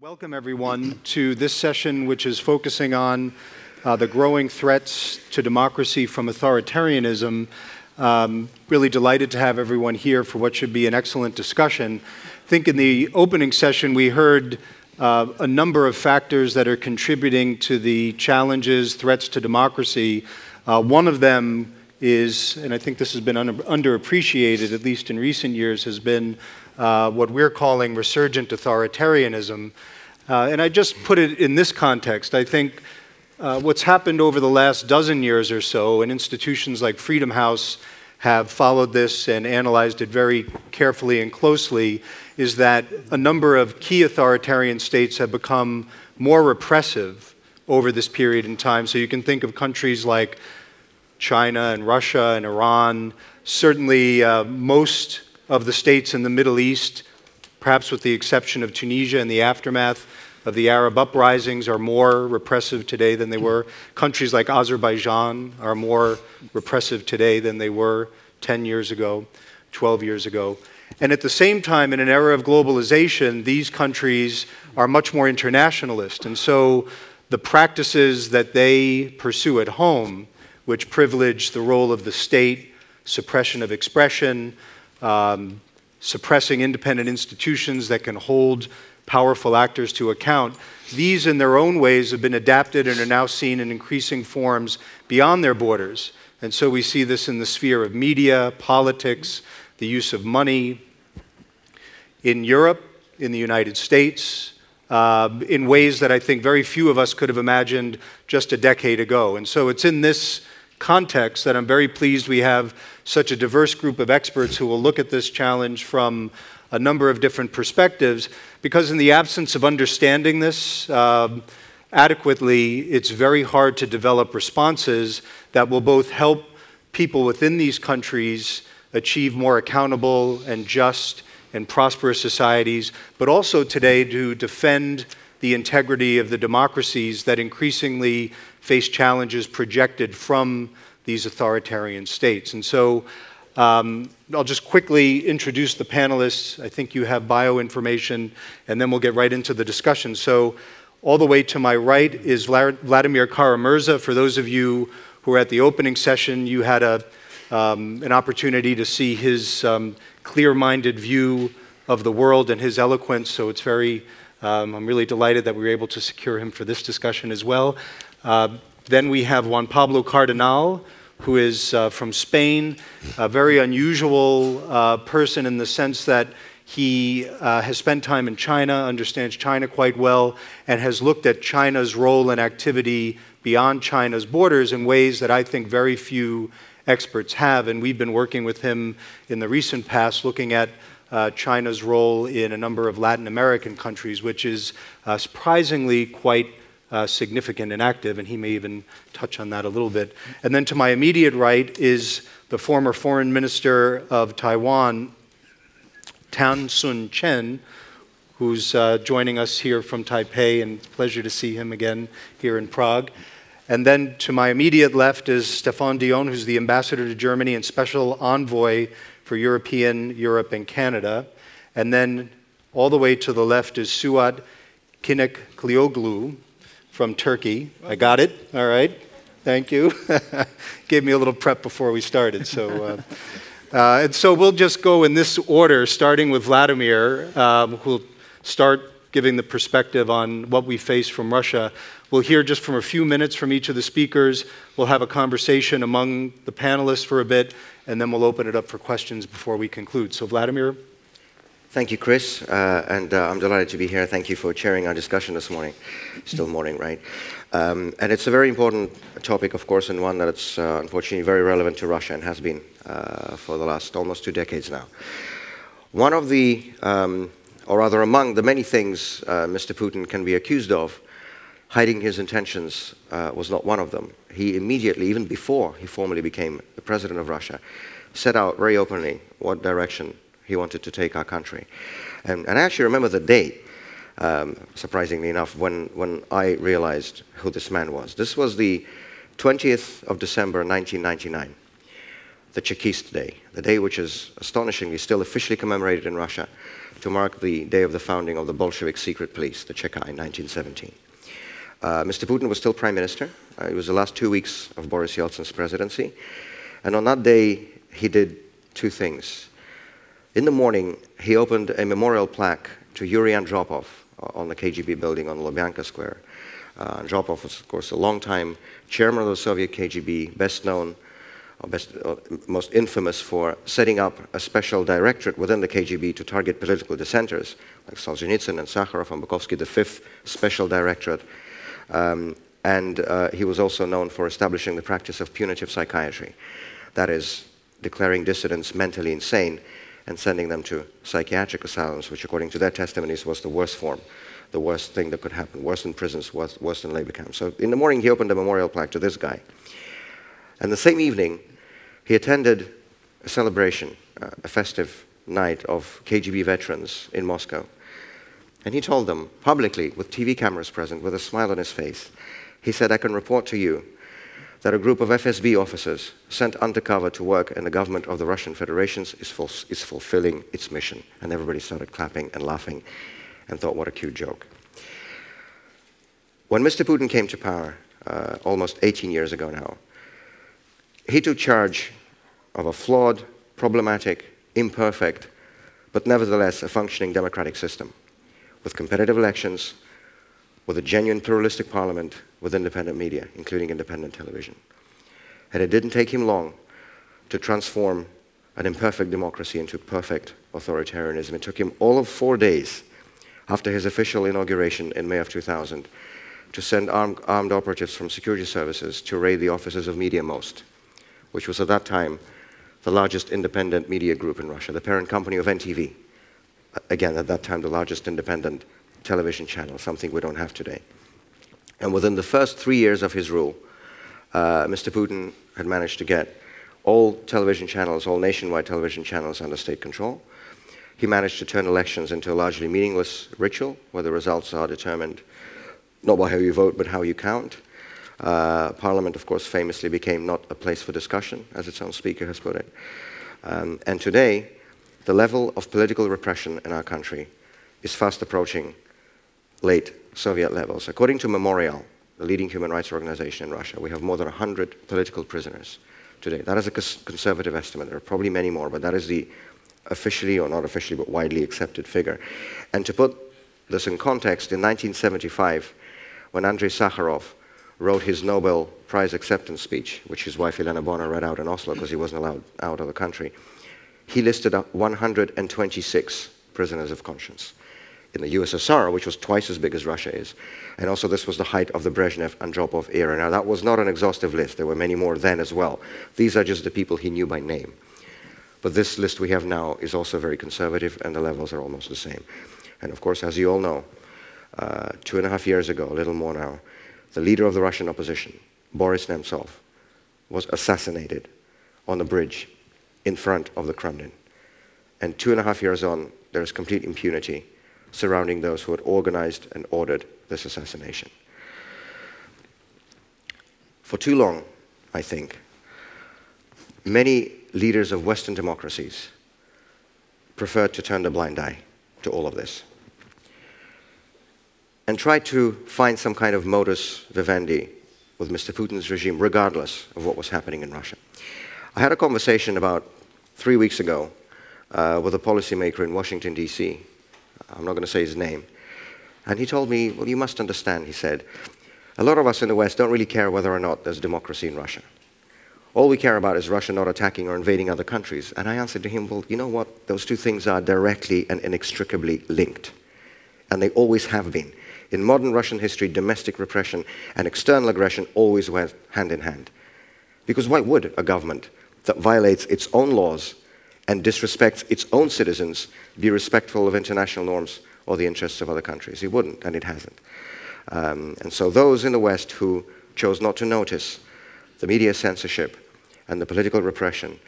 Welcome, everyone, to this session, which is focusing on the growing threats to democracy from authoritarianism. Really delighted to have everyone here for what should be an excellent discussion. I think in the opening session, we heard a number of factors that are contributing to the challenges, threats to democracy. One of them is, and I think this has been underappreciated, at least in recent years, has been what we're calling resurgent authoritarianism. And I just put it in this context. I think what's happened over the last dozen years or so, and institutions like Freedom House have followed this and analyzed it very carefully and closely, is that a number of key authoritarian states have become more repressive over this period in time. So you can think of countries like China and Russia and Iran. Certainly most of the states in the Middle East, perhaps with the exception of Tunisia in the aftermath of the Arab uprisings, are more repressive today than they were. Countries like Azerbaijan are more repressive today than they were 10 years ago, 12 years ago. And at the same time, in an era of globalization, these countries are much more internationalist. And so the practices that they pursue at home, which privilege the role of the state, suppression of expression, suppressing independent institutions that can hold powerful actors to account, these in their own ways have been adapted and are now seen in increasing forms beyond their borders. And so we see this in the sphere of media, politics, the use of money, in Europe, in the United States, in ways that I think very few of us could have imagined just a decade ago. And so it's in this context that I'm very pleased we have such a diverse group of experts who will look at this challenge from a number of different perspectives, because in the absence of understanding this adequately, it's very hard to develop responses that will both help people within these countries achieve more accountable and just and prosperous societies, but also today to defend the integrity of the democracies that increasingly face challenges projected from these authoritarian states. And so I'll just quickly introduce the panelists. I think you have bio information, and then we'll get right into the discussion. So all the way to my right is Vladimir Kara-Murza. For those of you who were at the opening session, you had an opportunity to see his clear-minded view of the world and his eloquence. So it's very, I'm really delighted that we were able to secure him for this discussion as well. Then we have Juan Pablo Cardinal, who is from Spain, a very unusual person in the sense that he has spent time in China, understands China quite well, and has looked at China's role and activity beyond China's borders in ways that I think very few experts have. And we've been working with him in the recent past, looking at China's role in a number of Latin American countries, which is surprisingly quite significant and active, and he may even touch on that a little bit. And then to my immediate right is the former foreign minister of Taiwan, Tan Sun-Chen, who's joining us here from Taipei, and pleasure to see him again here in Prague. And then to my immediate left is Stéphane Dion, who's the ambassador to Germany and special envoy for Europe, and Canada. And then all the way to the left is Suat Kineklioglu from Turkey. I got it? All right. Thank you. Gave me a little prep before we started. So, and so we'll just go in this order, starting with Vladimir, who'll start giving the perspective on what we face from Russia. We'll hear just from a few minutes from each of the speakers. We'll have a conversation among the panelists for a bit, and then we'll open it up for questions before we conclude. So, Vladimir. Thank you, Chris, and I'm delighted to be here. Thank you for chairing our discussion this morning. Still morning, right? And it's a very important topic, of course, and one that's unfortunately very relevant to Russia and has been for the last almost 2 decades now. One of the, or rather among the many things Mr. Putin can be accused of, hiding his intentions was not one of them. He immediately, even before he formally became the president of Russia, set out very openly what direction he wanted to take our country. And I actually remember the date, surprisingly enough, when I realized who this man was. This was the 20th of December, 1999. the Chekist Day, the day which is astonishingly still officially commemorated in Russia to mark the day of the founding of the Bolshevik secret police, the Cheka, in 1917. Mr. Putin was still prime minister. It was the last 2 weeks of Boris Yeltsin's presidency. And on that day, he did two things. In the morning, he opened a memorial plaque to Yuri Andropov on the KGB building on Lubyanka Square. Andropov was, of course, a long-time chairman of the Soviet KGB, best known, or most infamous for setting up a special directorate within the KGB to target political dissenters, like Solzhenitsyn and Sakharov and Bukovsky, the fifth special directorate. He was also known for establishing the practice of punitive psychiatry. That is, declaring dissidents mentally insane and sending them to psychiatric asylums, which according to their testimonies was the worst form, the worst thing that could happen, worse than prisons, worse than labor camps. So in the morning he opened a memorial plaque to this guy. And the same evening he attended a celebration, a festive night of KGB veterans in Moscow. And he told them publicly, with TV cameras present, with a smile on his face, he said, "I can report to you that a group of FSB officers sent undercover to work in the government of the Russian Federation is fulfilling its mission." And everybody started clapping and laughing and thought, what a cute joke. When Mr. Putin came to power, almost 18 years ago now, he took charge of a flawed, problematic, imperfect, but nevertheless a functioning democratic system, with competitive elections, with a genuine pluralistic parliament, with independent media, including independent television. And it didn't take him long to transform an imperfect democracy into perfect authoritarianism. It took him all of 4 days after his official inauguration in May of 2000 to send armed operatives from security services to raid the offices of Media Most, which was at that time the largest independent media group in Russia, the parent company of NTV. Again, at that time, the largest independent television channel, something we don't have today. And within the first 3 years of his rule, Mr. Putin had managed to get all television channels, all nationwide television channels under state control. He managed to turn elections into a largely meaningless ritual, where the results are determined not by how you vote, but how you count. Parliament, of course, famously became not a place for discussion, as its own speaker has put it. And today, the level of political repression in our country is fast approaching late Soviet levels. According to Memorial, the leading human rights organization in Russia, we have more than 100 political prisoners today. That is a conservative estimate. There are probably many more, but that is the officially, or not officially, but widely accepted figure. And to put this in context, in 1975, when Andrei Sakharov wrote his Nobel Prize acceptance speech, which his wife Elena Bonner read out in Oslo because he wasn't allowed out of the country, he listed up 126 prisoners of conscience. In the USSR, which was twice as big as Russia is, and also this was the height of the Brezhnev-Andropov era. Now that was not an exhaustive list, there were many more then as well. These are just the people he knew by name. But this list we have now is also very conservative, and the levels are almost the same. And of course, as you all know, 2.5 years ago, a little more now, the leader of the Russian opposition, Boris Nemtsov, was assassinated on a bridge in front of the Kremlin. And 2.5 years on, there is complete impunity surrounding those who had organized and ordered this assassination. For too long, I think, many leaders of Western democracies preferred to turn a blind eye to all of this and try to find some kind of modus vivendi with Mr. Putin's regime, regardless of what was happening in Russia. I had a conversation about 3 weeks ago with a policymaker in Washington, D.C. I'm not going to say his name. And he told me, well, you must understand, he said, a lot of us in the West don't really care whether or not there's democracy in Russia. All we care about is Russia not attacking or invading other countries. And I answered to him, well, you know what? Those two things are directly and inextricably linked. And they always have been. In modern Russian history, domestic repression and external aggression always went hand in hand. Because why would a government that violates its own laws and disrespects its own citizens be respectful of international norms or the interests of other countries? It wouldn't, and it hasn't. And so those in the West who chose not to notice the media censorship and the political repression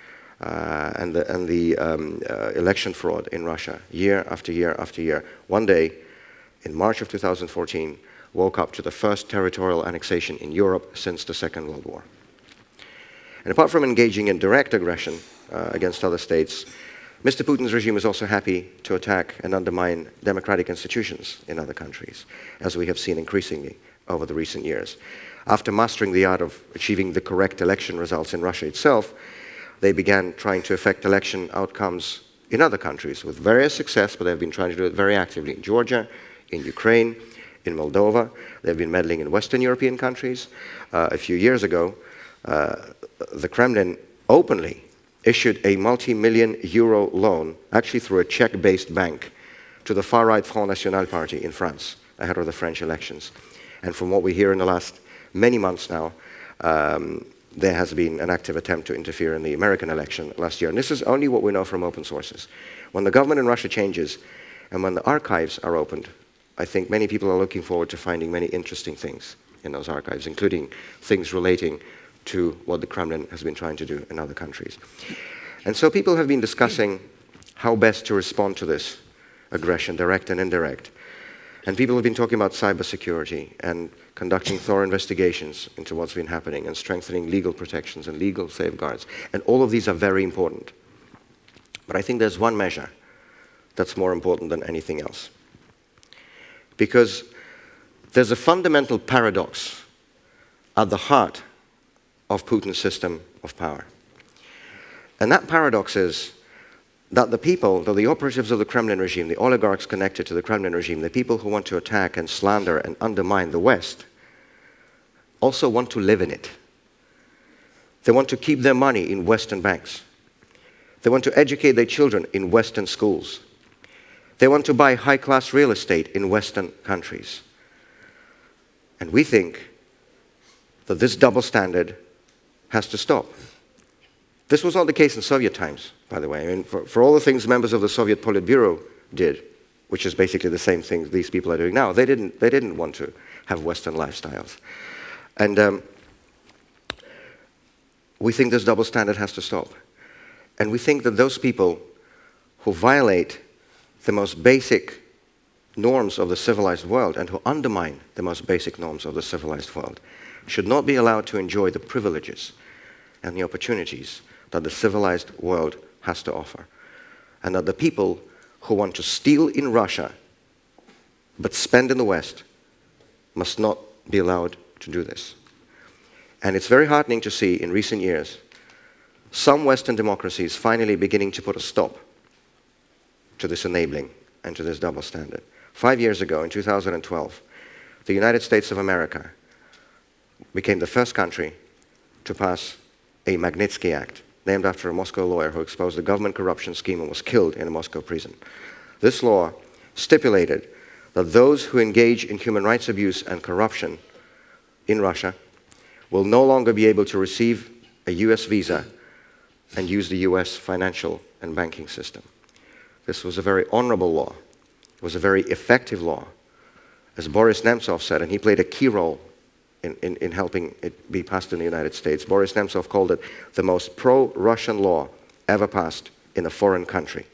and the election fraud in Russia year after year after year, one day in March of 2014 woke up to the first territorial annexation in Europe since the Second World War. And apart from engaging in direct aggression against other states, Mr. Putin's regime is also happy to attack and undermine democratic institutions in other countries, as we have seen increasingly over the recent years. After mastering the art of achieving the correct election results in Russia itself, they began trying to affect election outcomes in other countries with various success, but they've been trying to do it very actively in Georgia, in Ukraine, in Moldova. They've been meddling in Western European countries. A few years ago, the Kremlin openly issued a multi-million euro loan, actually through a Czech-based bank, to the far-right Front National party in France, ahead of the French elections. And from what we hear in the last many months now, there has been an active attempt to interfere in the American election last year. And this is only what we know from open sources. When the government in Russia changes, and when the archives are opened, I think many people are looking forward to finding many interesting things in those archives, including things relating to what the Kremlin has been trying to do in other countries. And so people have been discussing how best to respond to this aggression, direct and indirect. And people have been talking about cybersecurity and conducting thorough investigations into what's been happening and strengthening legal protections and legal safeguards. And all of these are very important. But I think there's one measure that's more important than anything else. Because there's a fundamental paradox at the heart of Putin's system of power. And that paradox is that the people, the operatives of the Kremlin regime, the oligarchs connected to the Kremlin regime, the people who want to attack and slander and undermine the West, also want to live in it. They want to keep their money in Western banks. They want to educate their children in Western schools. They want to buy high-class real estate in Western countries. And we think that this double standard has to stop. This was not the case in Soviet times, by the way. I mean, for all the things members of the Soviet Politburo did, which is basically the same thing these people are doing now, they didn't want to have Western lifestyles. And we think this double standard has to stop. And we think that those people who violate the most basic norms of the civilized world and who undermine the most basic norms of the civilized world should not be allowed to enjoy the privileges and the opportunities that the civilized world has to offer. And that the people who want to steal in Russia but spend in the West must not be allowed to do this. And it's very heartening to see in recent years some Western democracies finally beginning to put a stop to this enabling and to this double standard. 5 years ago, in 2012, the United States of America became the first country to pass a Magnitsky Act, named after a Moscow lawyer who exposed the government corruption scheme and was killed in a Moscow prison. This law stipulated that those who engage in human rights abuse and corruption in Russia will no longer be able to receive a US visa and use the US financial and banking system. This was a very honorable law. It was a very effective law. As Boris Nemtsov said, and he played a key role in helping it be passed in the United States, Boris Nemtsov called it the most pro-Russian law ever passed in a foreign country,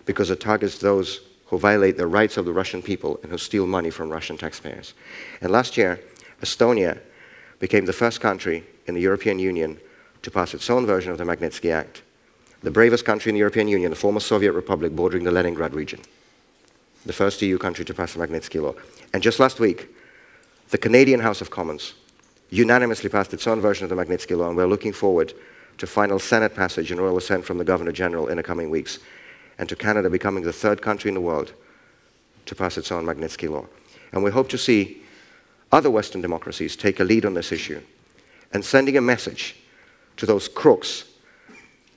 because it targets those who violate the rights of the Russian people and who steal money from Russian taxpayers. And last year, Estonia became the first country in the European Union to pass its own version of the Magnitsky Act, the bravest country in the European Union, the former Soviet Republic bordering the Leningrad region, the first EU country to pass the Magnitsky Law. And just last week, the Canadian House of Commons unanimously passed its own version of the Magnitsky Law, and we're looking forward to final Senate passage and royal assent from the Governor General in the coming weeks, and to Canada becoming the third country in the world to pass its own Magnitsky Law. And we hope to see other Western democracies take a lead on this issue, and sending a message to those crooks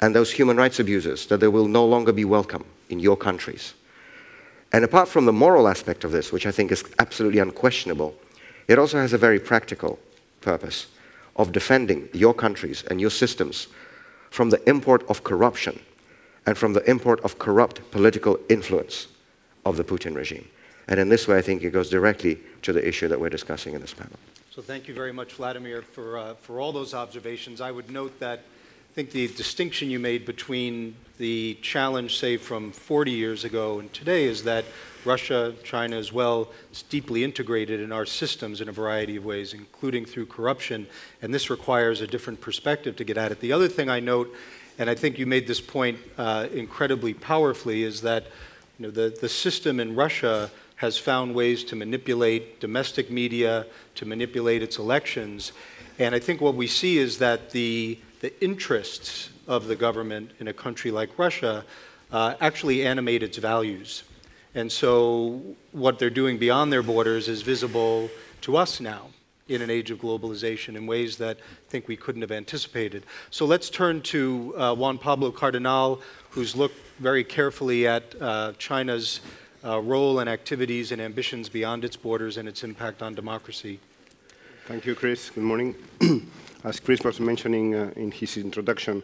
and those human rights abusers that they will no longer be welcome in your countries. And apart from the moral aspect of this, which I think is absolutely unquestionable, it also has a very practical purpose of defending your countries and your systems from the import of corruption and from the import of corrupt political influence of the Putin regime. And in this way, I think it goes directly to the issue that we're discussing in this panel. So thank you very much, Vladimir, for all those observations. I would note that think the distinction you made between the challenge, say, from 40 years ago and today is that Russia, China as well, is deeply integrated in our systems in a variety of ways, including through corruption, and this requires a different perspective to get at it. The other thing I note, and I think you made this point incredibly powerfully, is that the system in Russia has found ways to manipulate domestic media, to manipulate its elections, and I think what we see is that the interests of the government in a country like Russia actually animate its values. And so what they're doing beyond their borders is visible to us now in an age of globalization in ways that I think we couldn't have anticipated. So let's turn to Juan Pablo Cardinal, who's looked very carefully at China's role and activities and ambitions beyond its borders and its impact on democracy. Thank you, Chris. Good morning. As Chris was mentioning in his introduction,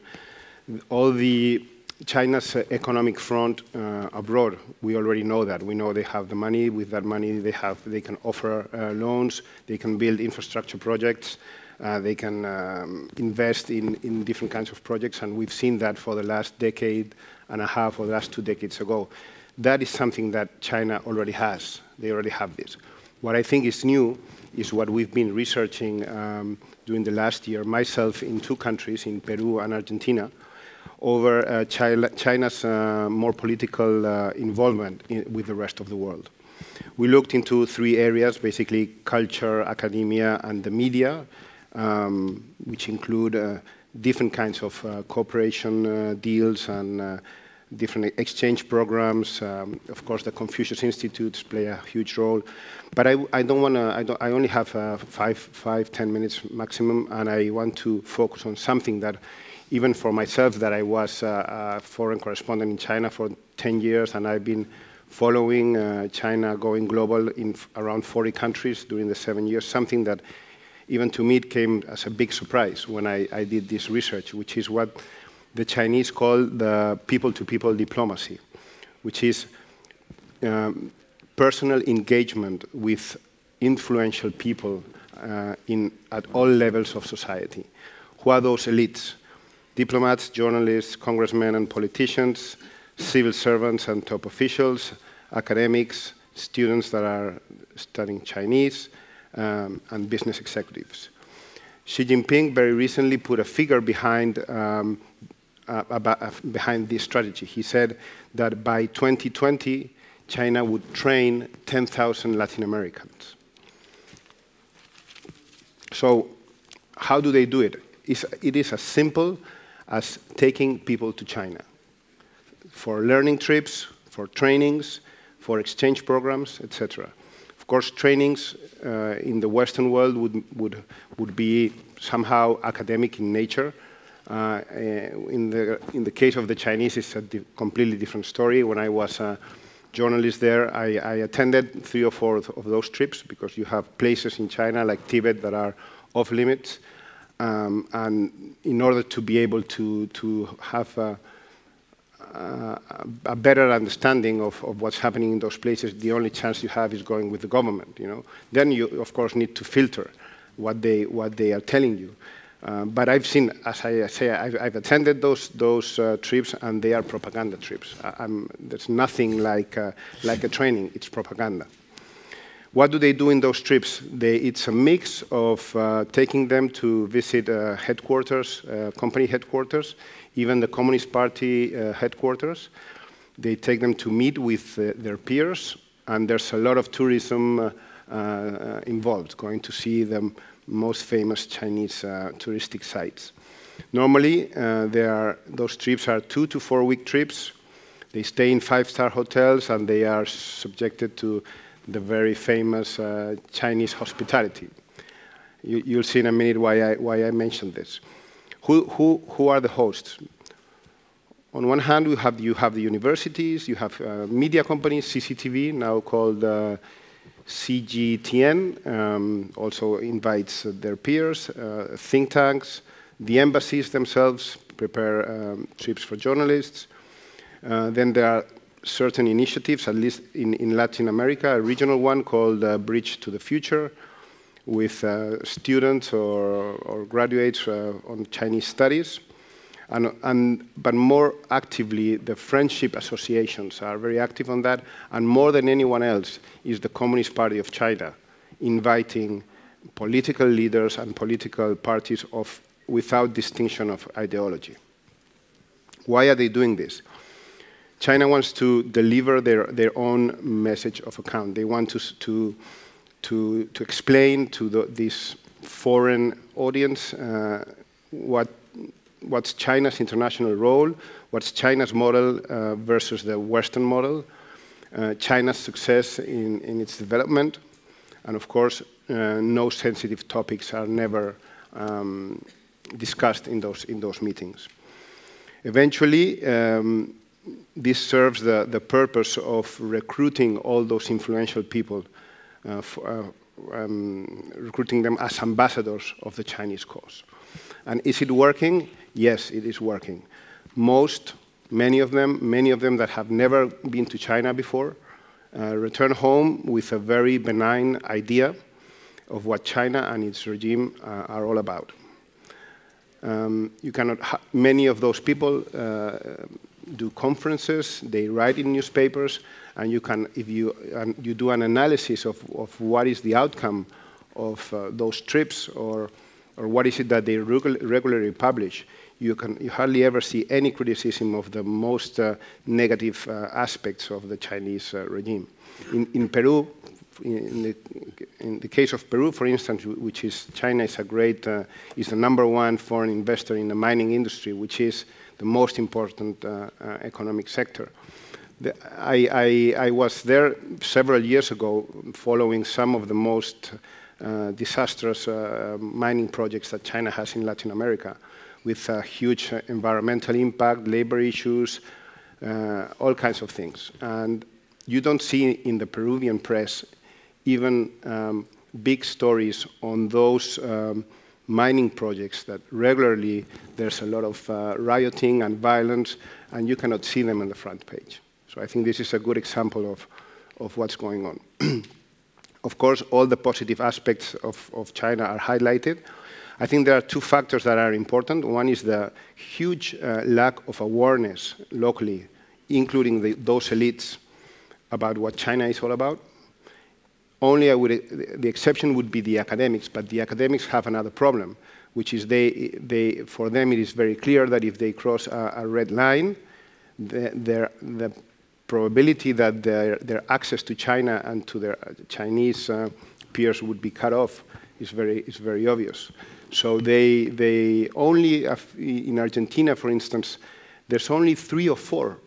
all the China's economic front abroad, we already know that. We know they have the money. With that money, they can offer loans. They can build infrastructure projects. They can invest in different kinds of projects, and we've seen that for the last decade and a half or the last 2 decades ago. That is something that China already has. They already have this. What I think is new is what we've been researching during the last year, myself in 2 countries, in Peru and Argentina, over China's more political involvement with the rest of the world. We looked into 3 areas, basically culture, academia, and the media, which include different kinds of cooperation deals and different exchange programs. Of course, the Confucius Institutes play a huge role. But I don't want to, I only have 10 minutes maximum, and I want to focus on something that even for myself, that I was a foreign correspondent in China for 10 years, and I've been following China going global in around 40 countries during the 7 years, something that even to me it came as a big surprise when I did this research, which is what the Chinese call the people-to-people diplomacy, which is personal engagement with influential people at all levels of society. Who are those elites? Diplomats, journalists, congressmen and politicians, civil servants and top officials, academics, students that are studying Chinese, and business executives. Xi Jinping very recently put a figure behind this strategy. He said that by 2020, China would train 10,000 Latin Americans. So how do they do it? It is as simple as taking people to China for learning trips, for trainings, for exchange programs, etc. Of course, trainings in the Western world would be somehow academic in nature. In the case of the Chinese, it's a completely different story. When I was a journalist there, I attended 3 or 4 of those trips because you have places in China like Tibet that are off limits. And in order to be able to have a better understanding of what's happening in those places, the only chance you have is going with the government. Then you, of course, need to filter what they are telling you. But I've seen, as I say, I've attended those trips, and they are propaganda trips. There's nothing like a training. It's propaganda. What do they do in those trips? It's a mix of taking them to visit headquarters, company headquarters, even the Communist Party headquarters. They take them to meet with their peers, and there's a lot of tourism involved, going to see the most famous Chinese touristic sites. Normally, those trips are 2 to 4 week trips. They stay in 5-star hotels, and they are subjected to the very famous Chinese hospitality. You'll see in a minute why I mentioned this. Who are the hosts? On one hand, you have the universities, you have media companies, CCTV, now called CGTN, also invites their peers, think tanks, the embassies themselves prepare trips for journalists. Then there are certain initiatives, at least in Latin America, a regional one called Bridge to the Future, with students or graduates on Chinese studies. But more actively, the friendship associations are very active on that, and more than anyone else is the Communist Party of China inviting political leaders and political parties without distinction of ideology. Why are they doing this? China wants to deliver their own message of account. They want to explain to this foreign audience what's China's international role, what's China's model versus the Western model, China's success in its development, and of course, no sensitive topics are never discussed in those meetings. Eventually, this serves the purpose of recruiting all those influential people, recruiting them as ambassadors of the Chinese cause. And is it working? Yes, it is working. Many of them that have never been to China before, return home with a very benign idea of what China and its regime are all about. Many of those people do conferences, they write in newspapers, and if you do an analysis of what is the outcome of those trips or what is it that they regularly publish, you hardly ever see any criticism of the most negative aspects of the Chinese regime. In Peru, in the case of Peru, for instance, which is China is the #1 foreign investor in the mining industry, which is the most important economic sector. I was there several years ago following some of the most disastrous mining projects that China has in Latin America, with huge environmental impact, labor issues, all kinds of things. And you don't see in the Peruvian press even big stories on those mining projects that regularly there's a lot of rioting and violence, and you cannot see them on the front page. So I think this is a good example of what's going on. Of course, all the positive aspects of China are highlighted. I think there are two factors that are important. One is the huge lack of awareness locally, including those elites, about what China is all about. The exception would be the academics, but the academics have another problem, which is for them it is very clear that if they cross a red line, the probability that their access to China and to their Chinese peers would be cut off is very obvious. So they only, in Argentina, for instance, there's only 3 or 4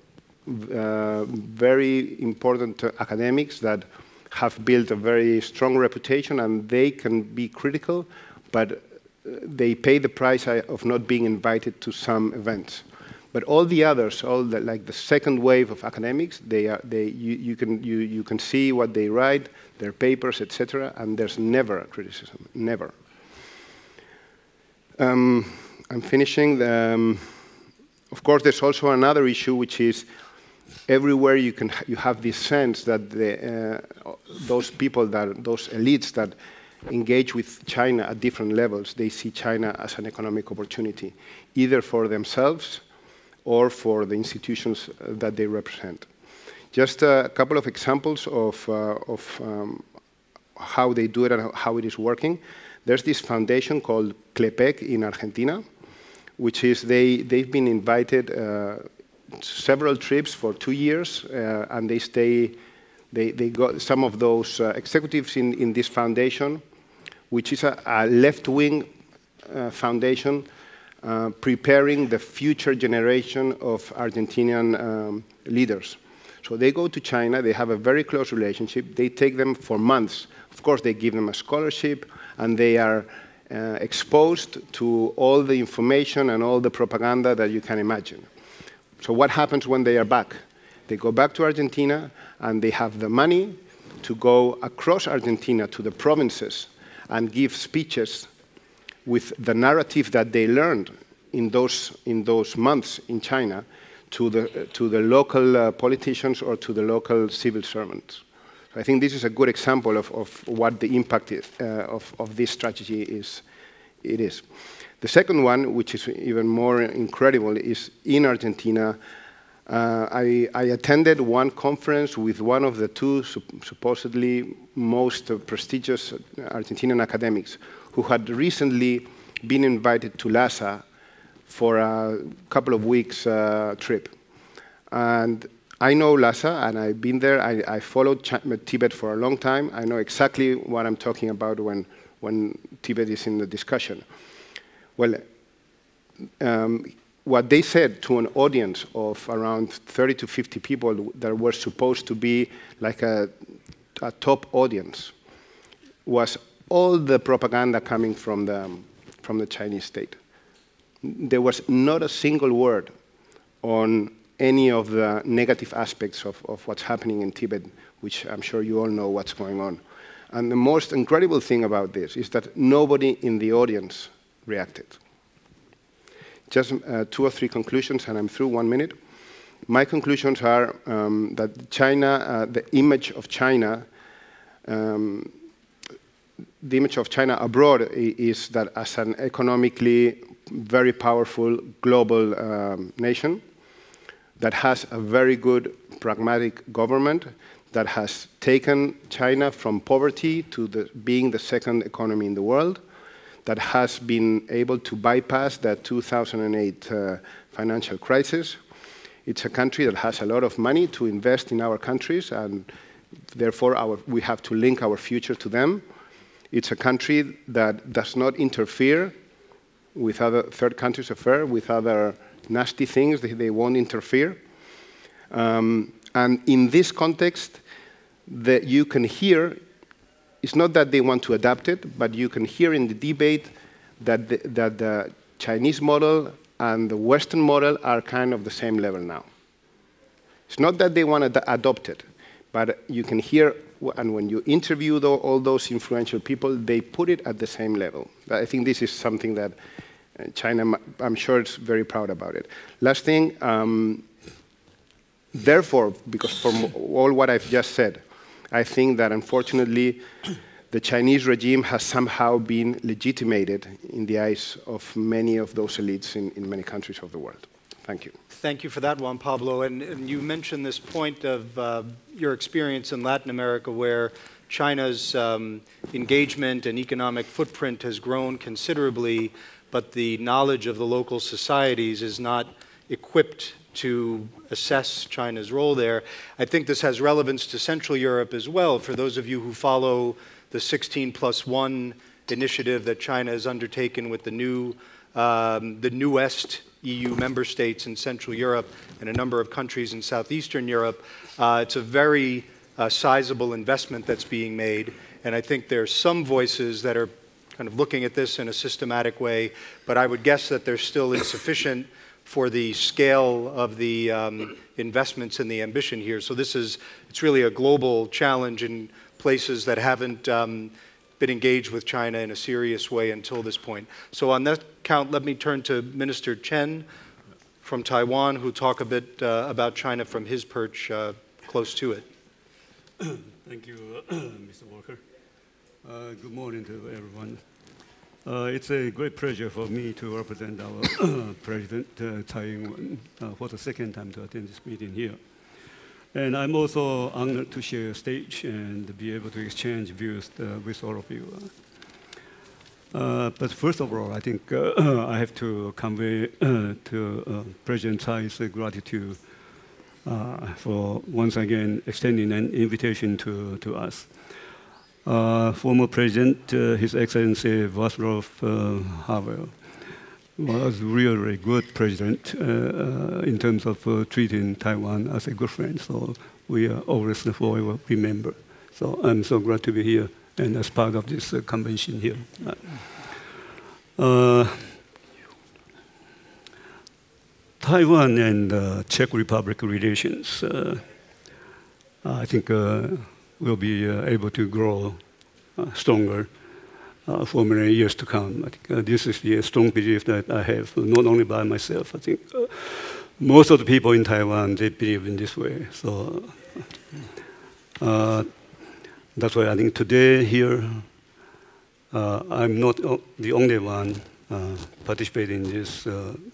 very important academics that have built a very strong reputation, and they can be critical, but they pay the price of not being invited to some events. But all the others, like the second wave of academics, you can see what they write, their papers, etc., and there's never a criticism, never. I'm finishing. Of course, there's also another issue, which is everywhere you have this sense that those elites that engage with China at different levels, they see China as an economic opportunity, either for themselves or for the institutions that they represent. Just a couple of examples of how they do it and how it is working. There's this foundation called CLEPEC in Argentina, which is they've been invited several trips for 2 years, and they got some of those executives in this foundation, which is a left-wing foundation preparing the future generation of Argentinian leaders. So they go to China, they have a very close relationship, they take them for months. Of course, they give them a scholarship, and they are exposed to all the information and all the propaganda that you can imagine. So what happens when they are back? They go back to Argentina, and they have the money to go across Argentina to the provinces and give speeches with the narrative that they learned in those months in China to the local politicians or to the local civil servants. So I think this is a good example of what the impact is, of this strategy is. The second one, which is even more incredible, is in Argentina. I attended one conference with one of the two supposedly most prestigious Argentinian academics who had recently been invited to Lhasa for a couple of weeks trip. And I know Lhasa, and I've been there. I followed Tibet for a long time. I know exactly what I'm talking about when Tibet is in the discussion. Well, what they said to an audience of around 30 to 50 people that were supposed to be like a top audience was all the propaganda coming from the Chinese state. There was not a single word on any of the negative aspects of what's happening in Tibet, which I'm sure you all know what's going on. And the most incredible thing about this is that nobody in the audience reacted. Just 2 or 3 conclusions, and I'm through, 1 minute. My conclusions are that China, the image of China abroad is that as an economically very powerful global nation that has a very good pragmatic government that has taken China from poverty to being the second economy in the world, that has been able to bypass that 2008 financial crisis. It's a country that has a lot of money to invest in our countries, and therefore we have to link our future to them. It's a country that does not interfere with other third countries' affairs, with other nasty things. They won't interfere. And in this context, that you can hear, it's not that they want to adapt it, but you can hear in the debate that the Chinese model and the Western model are kind of the same level now. It's not that they want to adopt it, but you can hear, and when you interview all those influential people, they put it at the same level. I think this is something that China, I'm sure, is very proud about it. Last thing, therefore, because from all what I've just said, I think that unfortunately the Chinese regime has somehow been legitimated in the eyes of many of those elites in many countries of the world. Thank you. Thank you for that, Juan Pablo. And you mentioned this point of your experience in Latin America, where China's engagement and economic footprint has grown considerably, but the knowledge of the local societies is not equipped to assess China's role there. I think this has relevance to Central Europe as well. For those of you who follow the 16+1 initiative that China has undertaken with the newest EU member states in Central Europe and a number of countries in Southeastern Europe, it's a very sizable investment that's being made. And I think there's some voices that are kind of looking at this in a systematic way, but I would guess that they're still insufficient for the scale of the investments and the ambition here. So it's really a global challenge in places that haven't been engaged with China in a serious way until this point. So on that count, let me turn to Minister Chen from Taiwan, who'll talk a bit about China from his perch close to it. Thank you, Mr. Walker. Good morning to everyone. It's a great pleasure for me to represent our President Tsai Ing-wen for the second time to attend this meeting here. And I'm also honored to share a stage and be able to exchange views with all of you. But first of all, I think I have to convey to President Tsai's gratitude for once again extending an invitation to us. Former President, His Excellency Václav Havel, was really a good president in terms of treating Taiwan as a good friend. So we are always forever remember. So I'm so glad to be here and as part of this convention here. Taiwan and Czech Republic relations, I think will be able to grow stronger for many years to come. I think this is the strong belief that I have, not only by myself. I think most of the people in Taiwan, they believe in this way. So that's why I think today here, I'm not the only one participate in this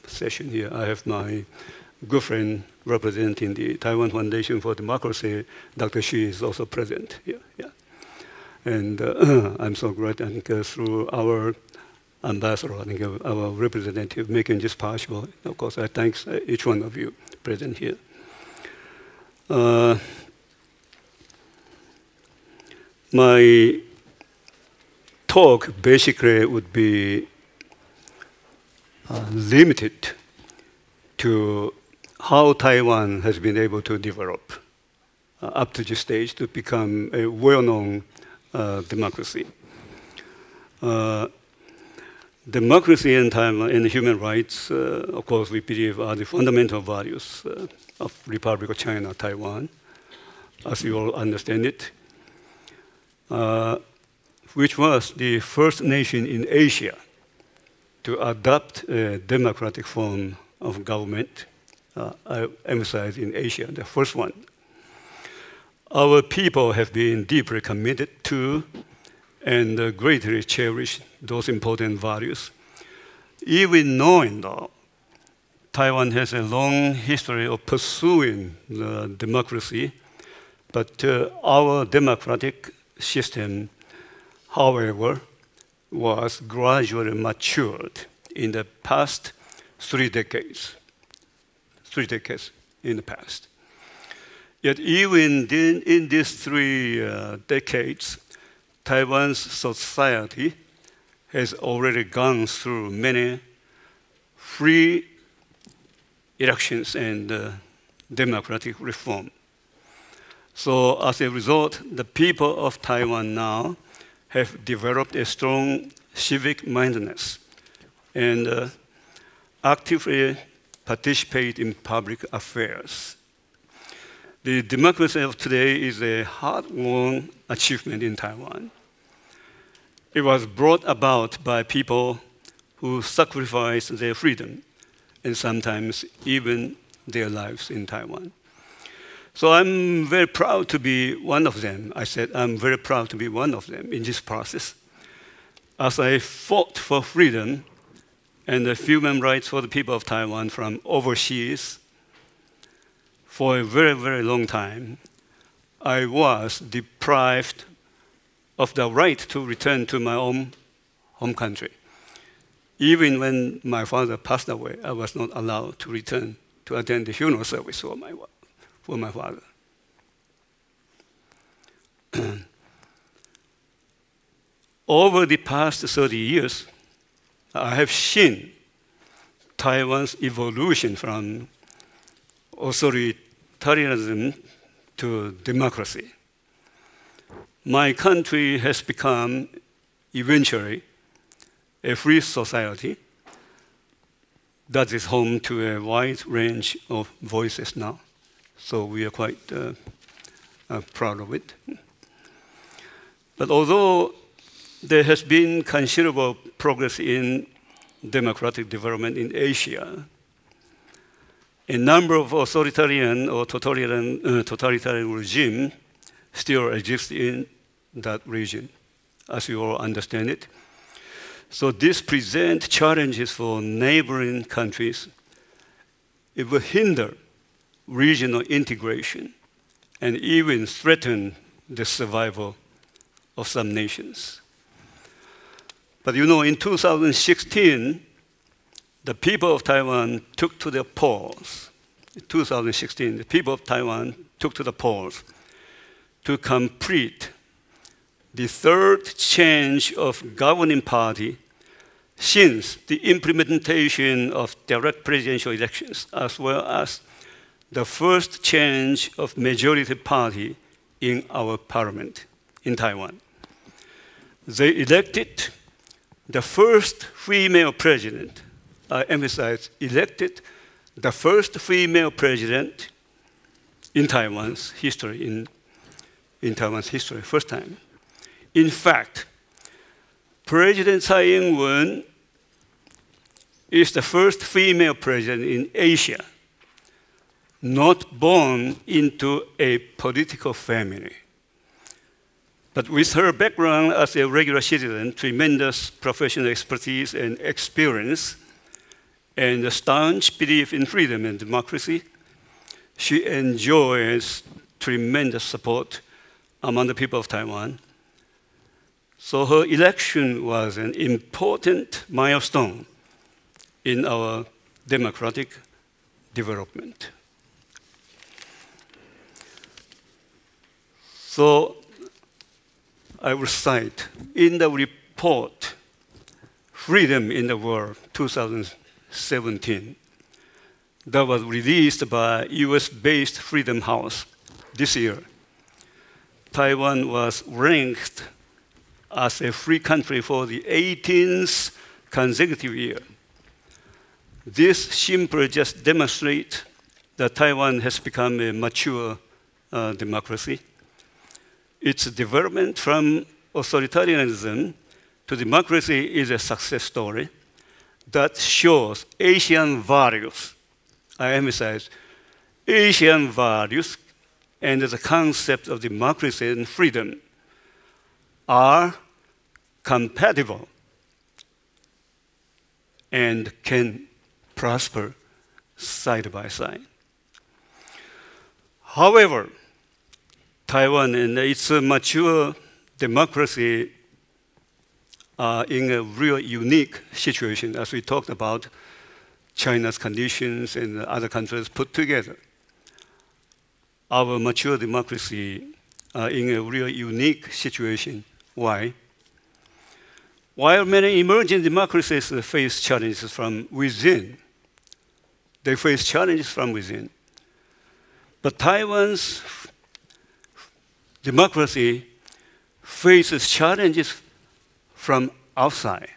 session here. I have my good friend representing the Taiwan Foundation for Democracy. Dr. Xu is also present here. Yeah. And I'm so glad, and through our ambassador, I think our representative making this possible. Of course, I thank each one of you present here. My talk basically would be limited to how Taiwan has been able to develop up to this stage to become a well-known democracy. Democracy in Taiwan and human rights, of course, we believe are the fundamental values of Republic of China, Taiwan, as you all understand it, which was the first nation in Asia to adopt a democratic form of government. I emphasize in Asia, the first one. Our people have been deeply committed to and greatly cherish those important values. Even knowing though, Taiwan has a long history of pursuing the democracy, but our democratic system, however, was gradually matured in the past 3 decades. 3 decades in the past. Yet even in these 3 decades, Taiwan's society has already gone through many free elections and democratic reform. So as a result, the people of Taiwan now have developed a strong civic mindedness and actively participate in public affairs. The democracy of today is a hard-won achievement in Taiwan. It was brought about by people who sacrificed their freedom and sometimes even their lives in Taiwan. So I'm very proud to be one of them. I said I'm very proud to be one of them in this process. As I fought for freedom and the human rights for the people of Taiwan from overseas for a very, very long time, I was deprived of the right to return to my own home country. Even when my father passed away, I was not allowed to return to attend the funeral service for my father. Over the past 30 years, I have seen Taiwan's evolution from authoritarianism to democracy. My country has become eventually a free society that is home to a wide range of voices now. So we are quite proud of it. But although there has been considerable progress in democratic development in Asia, a number of authoritarian or totalitarian regimes still exist in that region, as you all understand it. So this presents challenges for neighboring countries. It will hinder regional integration and even threaten the survival of some nations. But you know, in 2016, the people of Taiwan took to the polls. In 2016, the people of Taiwan took to the polls to complete the third change of governing party since the implementation of direct presidential elections, as well as the first change of majority party in our parliament in Taiwan. They elected the first female president. I emphasize, elected the first female president in Taiwan's history, in Taiwan's history, first time. In fact, President Tsai Ing-wen is the first female president in Asia not born into a political family. But with her background as a regular citizen, tremendous professional expertise and experience, and a staunch belief in freedom and democracy, she enjoys tremendous support among the people of Taiwan. So her election was an important milestone in our democratic development. So I will cite in the report, Freedom in the World 2017, that was released by US-based Freedom House this year. Taiwan was ranked as a free country for the 18th consecutive year. This simply just demonstrates that Taiwan has become a mature democracy. Its development from authoritarianism to democracy is a success story that shows Asian values. I emphasize Asian values and the concept of democracy and freedom are compatible and can prosper side by side. However, Taiwan and its mature democracy are in a real unique situation, as we talked about China's conditions and other countries put together. Our mature democracy are in a real unique situation. Why? While many emerging democracies face challenges from within, they face challenges from within. But Taiwan's democracy faces challenges from outside.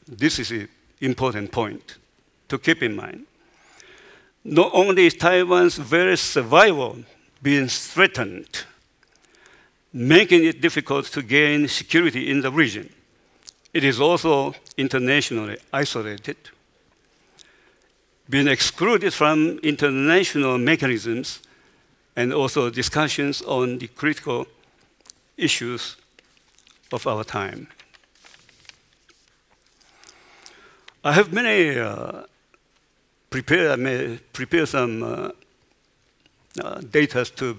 This is an important point to keep in mind. Not only is Taiwan's very survival being threatened, making it difficult to gain security in the region, it is also internationally isolated, being excluded from international mechanisms and also discussions on the critical issues of our time. I have prepared some data to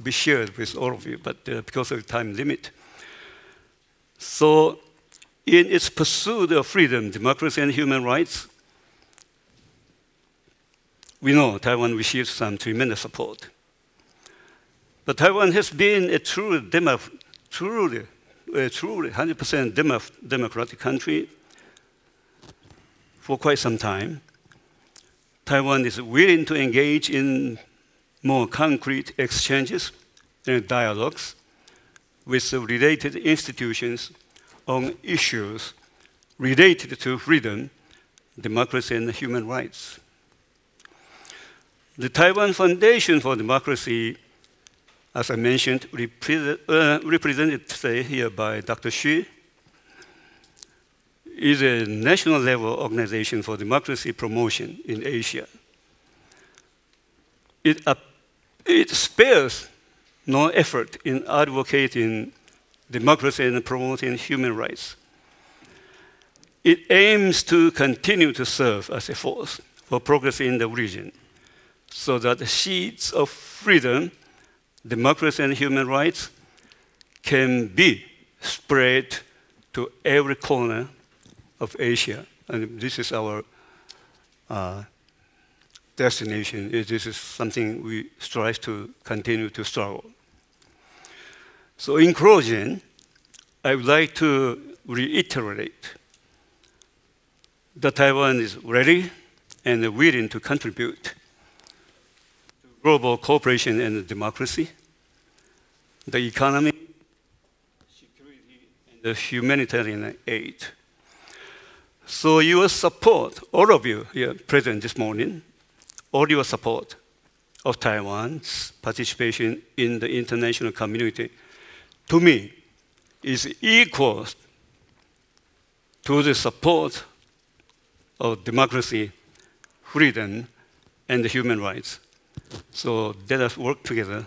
be shared with all of you, but because of the time limit. So in its pursuit of freedom, democracy, and human rights, we know Taiwan receives some tremendous support. But Taiwan has been a truly 100% democratic country for quite some time. Taiwan is willing to engage in more concrete exchanges and dialogues with related institutions on issues related to freedom, democracy, and human rights. The Taiwan Foundation for Democracy, as I mentioned, represented today here by Dr. Xu, is a national level organization for democracy promotion in Asia. It spares no effort in advocating democracy and promoting human rights. It aims to continue to serve as a force for progress in the region so that the seeds of freedom, democracy, and human rights can be spread to every corner of Asia. And this is our destination. This is something we strive to continue to struggle. So in closing, I would like to reiterate that Taiwan is ready and willing to contribute to global cooperation and democracy, the economy, security, and the humanitarian aid. So your support, all of you here present this morning, all your support of Taiwan's participation in the international community, to me, is equal to the support of democracy, freedom, and human rights. So let us work together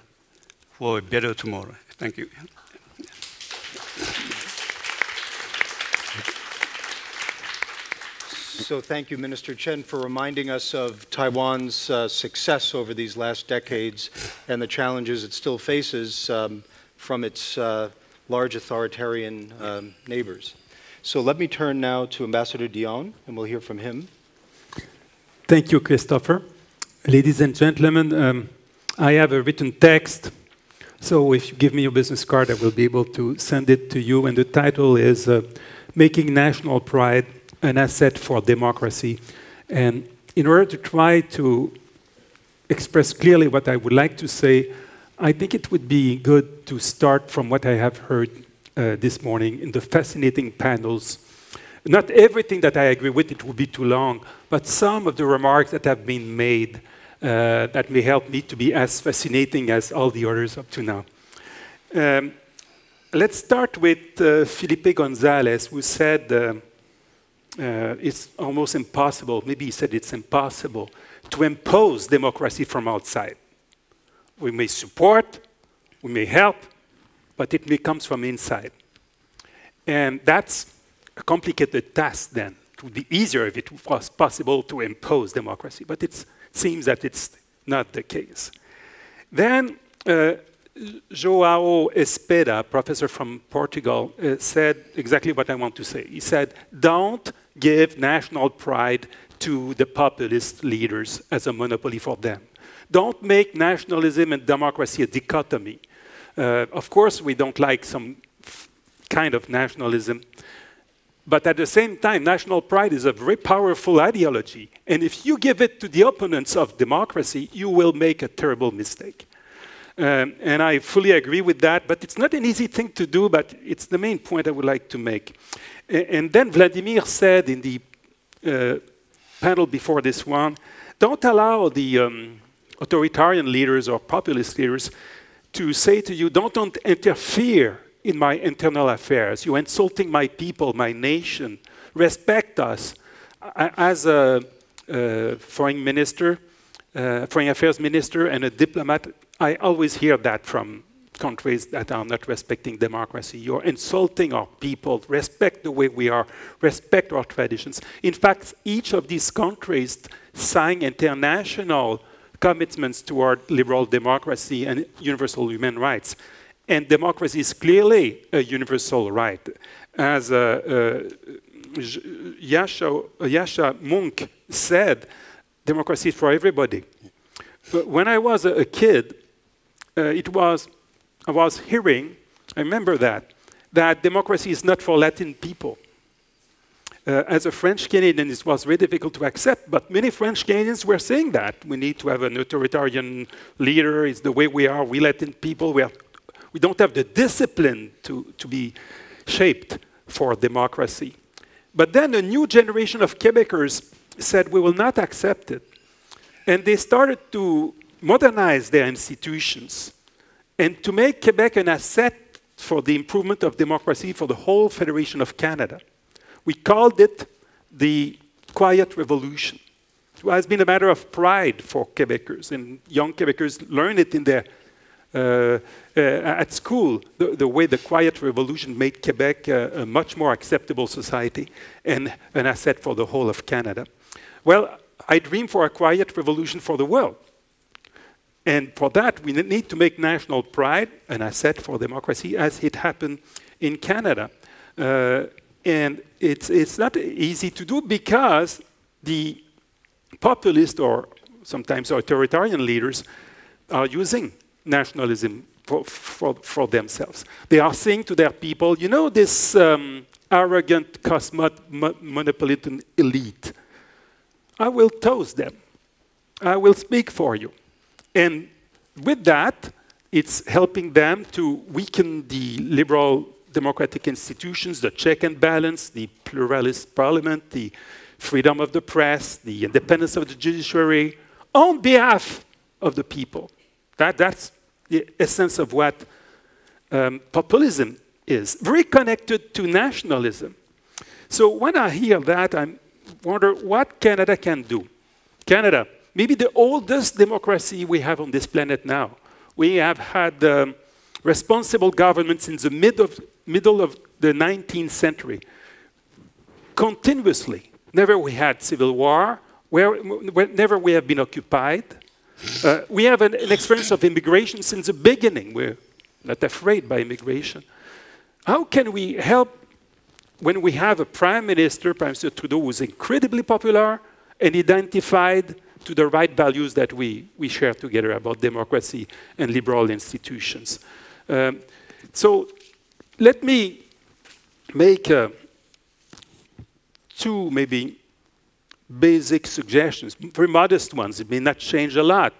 for a better tomorrow. Thank you. So thank you, Minister Chen, for reminding us of Taiwan's success over these last decades and the challenges it still faces from its large authoritarian neighbors. So let me turn now to Ambassador Dion, and we'll hear from him. Thank you, Christopher. Ladies and gentlemen, I have a written text, so if you give me your business card, I will be able to send it to you, and the title is Making National Pride an Asset for Democracy. And in order to try to express clearly what I would like to say, I think it would be good to start from what I have heard this morning in the fascinating panels. Not everything that I agree with, it would be too long, but some of the remarks that have been made that may help me to be as fascinating as all the others up to now. Let's start with Felipe Gonzalez, who said it's almost impossible, maybe he said it's impossible, to impose democracy from outside. We may support, we may help, but it may come from inside. And that's a complicated task then. It would be easier if it was possible to impose democracy, but it seems that it's not the case. Then João Espera, professor from Portugal, said exactly what I want to say. He said, don't give national pride to the populist leaders as a monopoly for them. Don't make nationalism and democracy a dichotomy. Of course, we don't like some kind of nationalism, but at the same time, national pride is a very powerful ideology. And if you give it to the opponents of democracy, you will make a terrible mistake. And I fully agree with that, but it's not an easy thing to do, but it's the main point I would like to make. And then Vladimir said in the panel before this one, don't allow the authoritarian leaders or populist leaders to say to you, don't interfere in my internal affairs. You're insulting my people, my nation. Respect us. As a foreign minister, foreign affairs minister and a diplomat, I always hear that from countries that are not respecting democracy. You're insulting our people. Respect the way we are. Respect our traditions. In fact, each of these countries signed international commitments toward liberal democracy and universal human rights. And democracy is clearly a universal right. As Yasha Monk said, democracy is for everybody. But when I was a kid, I was hearing, I remember that democracy is not for Latin people. As a French Canadian, it was very difficult to accept, but many French Canadians were saying that. We need to have an authoritarian leader, it's the way we are, we Latin people, we don't have the discipline to be shaped for democracy. But then a new generation of Quebecers said, we will not accept it. And they started to modernize their institutions and to make Quebec an asset for the improvement of democracy for the whole Federation of Canada. We called it the Quiet Revolution. It has been a matter of pride for Quebecers, and young Quebecers learn it in their at school, the way the Quiet Revolution made Quebec a much more acceptable society and an asset for the whole of Canada. Well, I dream for a quiet revolution for the world. And for that, we need to make national pride an asset for democracy, as it happened in Canada. And it's not easy to do because the populist or sometimes authoritarian leaders are using nationalism for themselves. They are saying to their people, you know, this arrogant, cosmopolitan elite, I will toast them. I will speak for you. And with that, it's helping them to weaken the liberal democratic institutions, the check and balance, the pluralist parliament, the freedom of the press, the independence of the judiciary, on behalf of the people. That's the essence of what populism is, very connected to nationalism. So when I hear that, I wonder what Canada can do. Canada, maybe the oldest democracy we have on this planet now. We have had responsible governments in the middle of the 19th century, continuously never we had civil war, whenever we have been occupied. We have an experience of immigration since the beginning. We're not afraid by immigration. How can we help when we have a Prime Minister Trudeau, who's incredibly popular and identified to the right values that we share together about democracy and liberal institutions? So let me make two maybe basic suggestions, very modest ones. It may not change a lot,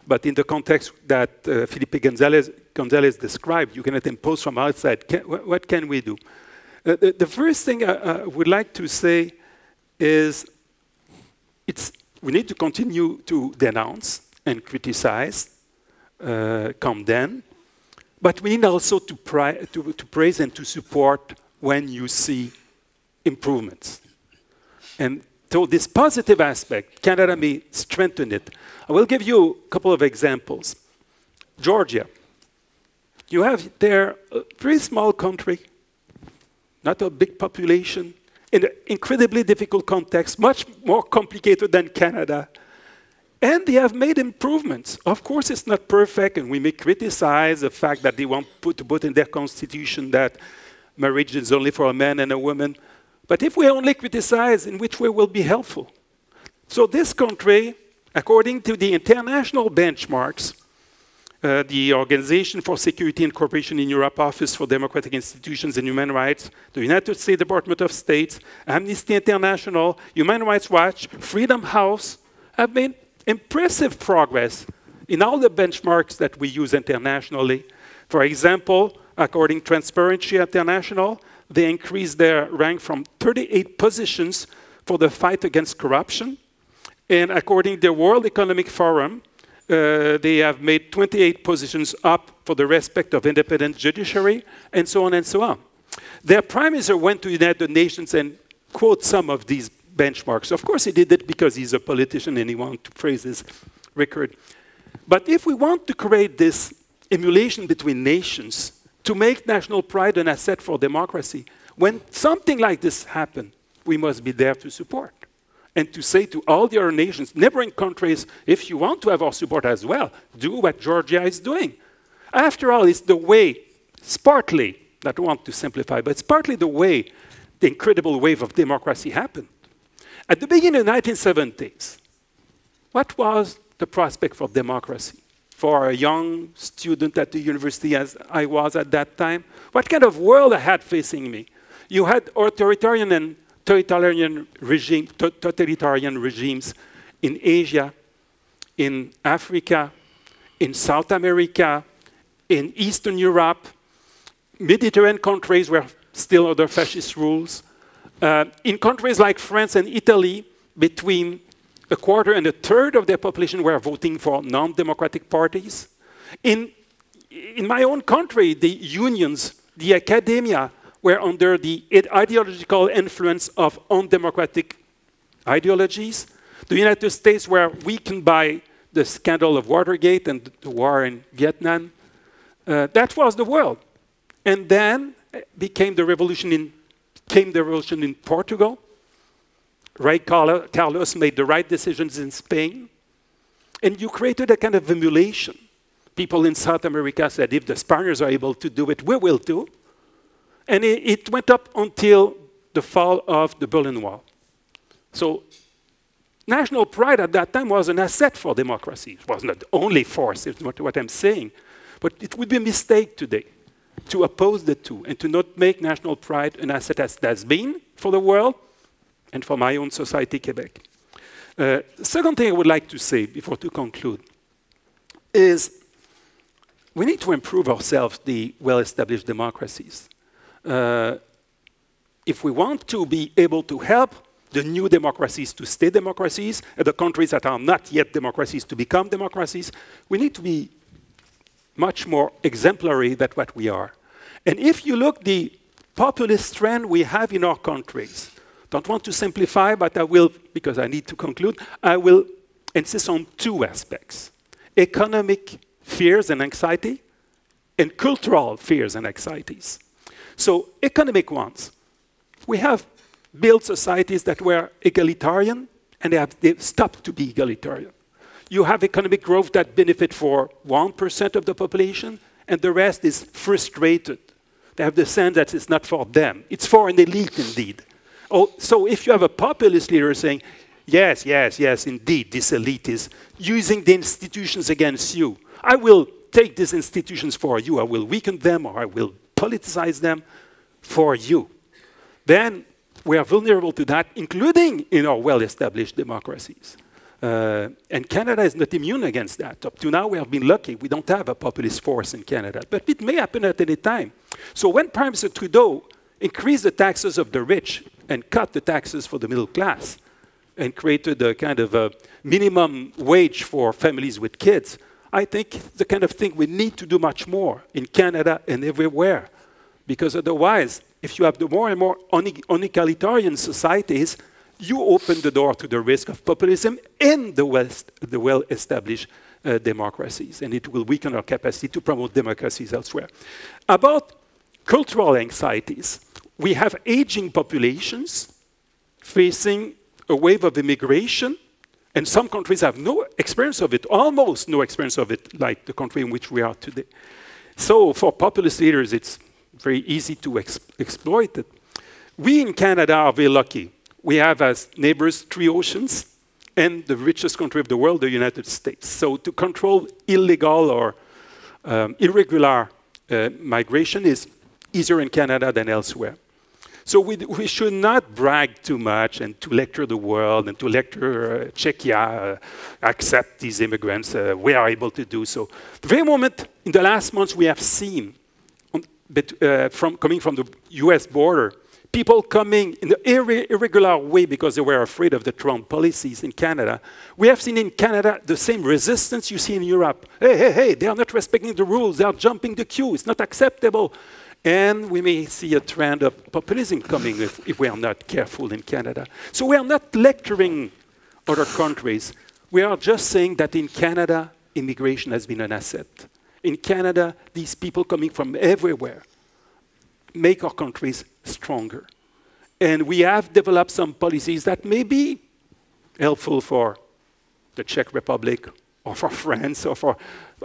but in the context that Felipe Gonzalez described, you cannot impose from outside. What can we do? The first thing I would like to say is we need to continue to denounce and criticize, condemn, but we need also to praise and to support when you see improvements. And so this positive aspect, Canada may strengthen it. I will give you a couple of examples. Georgia. You have there a very small country, not a big population, in an incredibly difficult context, much more complicated than Canada. And they have made improvements. Of course, it's not perfect, and we may criticize the fact that they want to put in their constitution that marriage is only for a man and a woman. But if we only criticize, in which way will be helpful? So this country, according to the international benchmarks, the Organization for Security and Cooperation in Europe, Office for Democratic Institutions and Human Rights, the United States Department of State, Amnesty International, Human Rights Watch, Freedom House, have made impressive progress in all the benchmarks that we use internationally. For example, according to Transparency International, they increased their rank from 38 positions for the fight against corruption. And according to the World Economic Forum, they have made 28 positions up for the respect of independent judiciary, and so on and so on. Their Prime Minister went to the United Nations and quote some of these benchmarks. Of course, he did it because he's a politician and he wanted to praise his record. But if we want to create this emulation between nations, to make national pride an asset for democracy, when something like this happens, we must be there to support. And to say to all the other nations, neighboring countries, if you want to have our support as well, do what Georgia is doing. After all, it's the way, it's partly, I don't want to simplify, but it's partly the way the incredible wave of democracy happened. At the beginning of the 1970s, what was the prospect for democracy? For a young student at the university, as I was at that time, what kind of world I had facing me? You had authoritarian and totalitarian regimes in Asia, in Africa, in South America, in Eastern Europe. Mediterranean countries were still under fascist rules. In countries like France and Italy, between a quarter and a third of their population were voting for non-democratic parties. In my own country, the unions, the academia, were under the ideological influence of undemocratic ideologies. The United States were weakened by the scandal of Watergate and the war in Vietnam. That was the world. And then came the revolution in Portugal. Ray Carlos made the right decisions in Spain. And you created a kind of emulation. People in South America said, if the Spaniards are able to do it, we will too. And it went up until the fall of the Berlin Wall. So national pride at that time was an asset for democracy. It was not the only force, it's not what I'm saying. But it would be a mistake today to oppose the two and to not make national pride an asset as it has been for the world and for my own society, Quebec. The second thing I would like to say before to conclude is we need to improve ourselves, the well-established democracies. If we want to be able to help the new democracies to stay democracies, and the countries that are not yet democracies to become democracies, we need to be much more exemplary than what we are. And if you look the populist trend we have in our countries, don't want to simplify, but I will, because I need to conclude, I will insist on two aspects: economic fears and anxiety, and cultural fears and anxieties. So economic ones. We have built societies that were egalitarian, and they've stopped to be egalitarian. You have economic growth that benefit for 1% of the population, and the rest is frustrated. They have the sense that it's not for them. It's for an elite, indeed. Oh, so if you have a populist leader saying, yes, yes, yes, indeed, this elite is using the institutions against you. I will take these institutions for you. I will weaken them, or I will politicize them for you. Then we are vulnerable to that, including in our well-established democracies. And Canada is not immune against that. Up to now, we have been lucky. We don't have a populist force in Canada. But it may happen at any time. So when Prime Minister Trudeau increased the taxes of the rich and cut the taxes for the middle class and created a kind of a minimum wage for families with kids, I think the kind of thing we need to do much more in Canada and everywhere. Because otherwise, if you have the more and more unequalitarian societies, you open the door to the risk of populism in the well-established democracies, and it will weaken our capacity to promote democracies elsewhere. About cultural anxieties, we have aging populations facing a wave of immigration, and some countries have no experience of it, almost no experience of it, like the country in which we are today. So for populist leaders, it's very easy to exploit it. We in Canada are very lucky. We have as neighbors 3 oceans and the richest country of the world, the United States. So to control illegal or irregular migration is easier in Canada than elsewhere. So we should not brag too much and to lecture the world and to lecture Czechia, accept these immigrants. We are able to do so. The very moment in the last months we have seen, coming from the US border, people coming in an irregular way because they were afraid of the Trump policies in Canada. We have seen in Canada the same resistance you see in Europe. Hey, hey, hey, they are not respecting the rules. They are jumping the queue. It's not acceptable. And we may see a trend of populism coming if we are not careful in Canada. So we are not lecturing other countries. We are just saying that in Canada, immigration has been an asset. In Canada, these people coming from everywhere make our countries stronger. And we have developed some policies that may be helpful for the Czech Republic, or for France, or for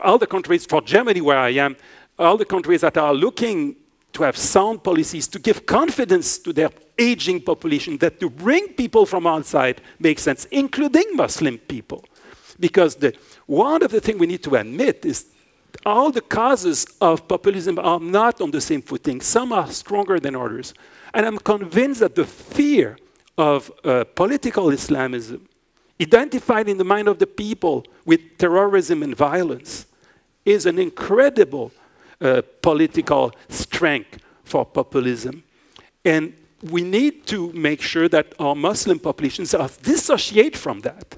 all the countries, for Germany where I am, all the countries that are looking to have sound policies to give confidence to their aging population, that to bring people from outside makes sense, including Muslim people. Because one of the things we need to admit is all the causes of populism are not on the same footing. Some are stronger than others. And I'm convinced that the fear of political Islamism, identified in the mind of the people with terrorism and violence, is an incredible political strength for populism. And we need to make sure that our Muslim populations are dissociate from that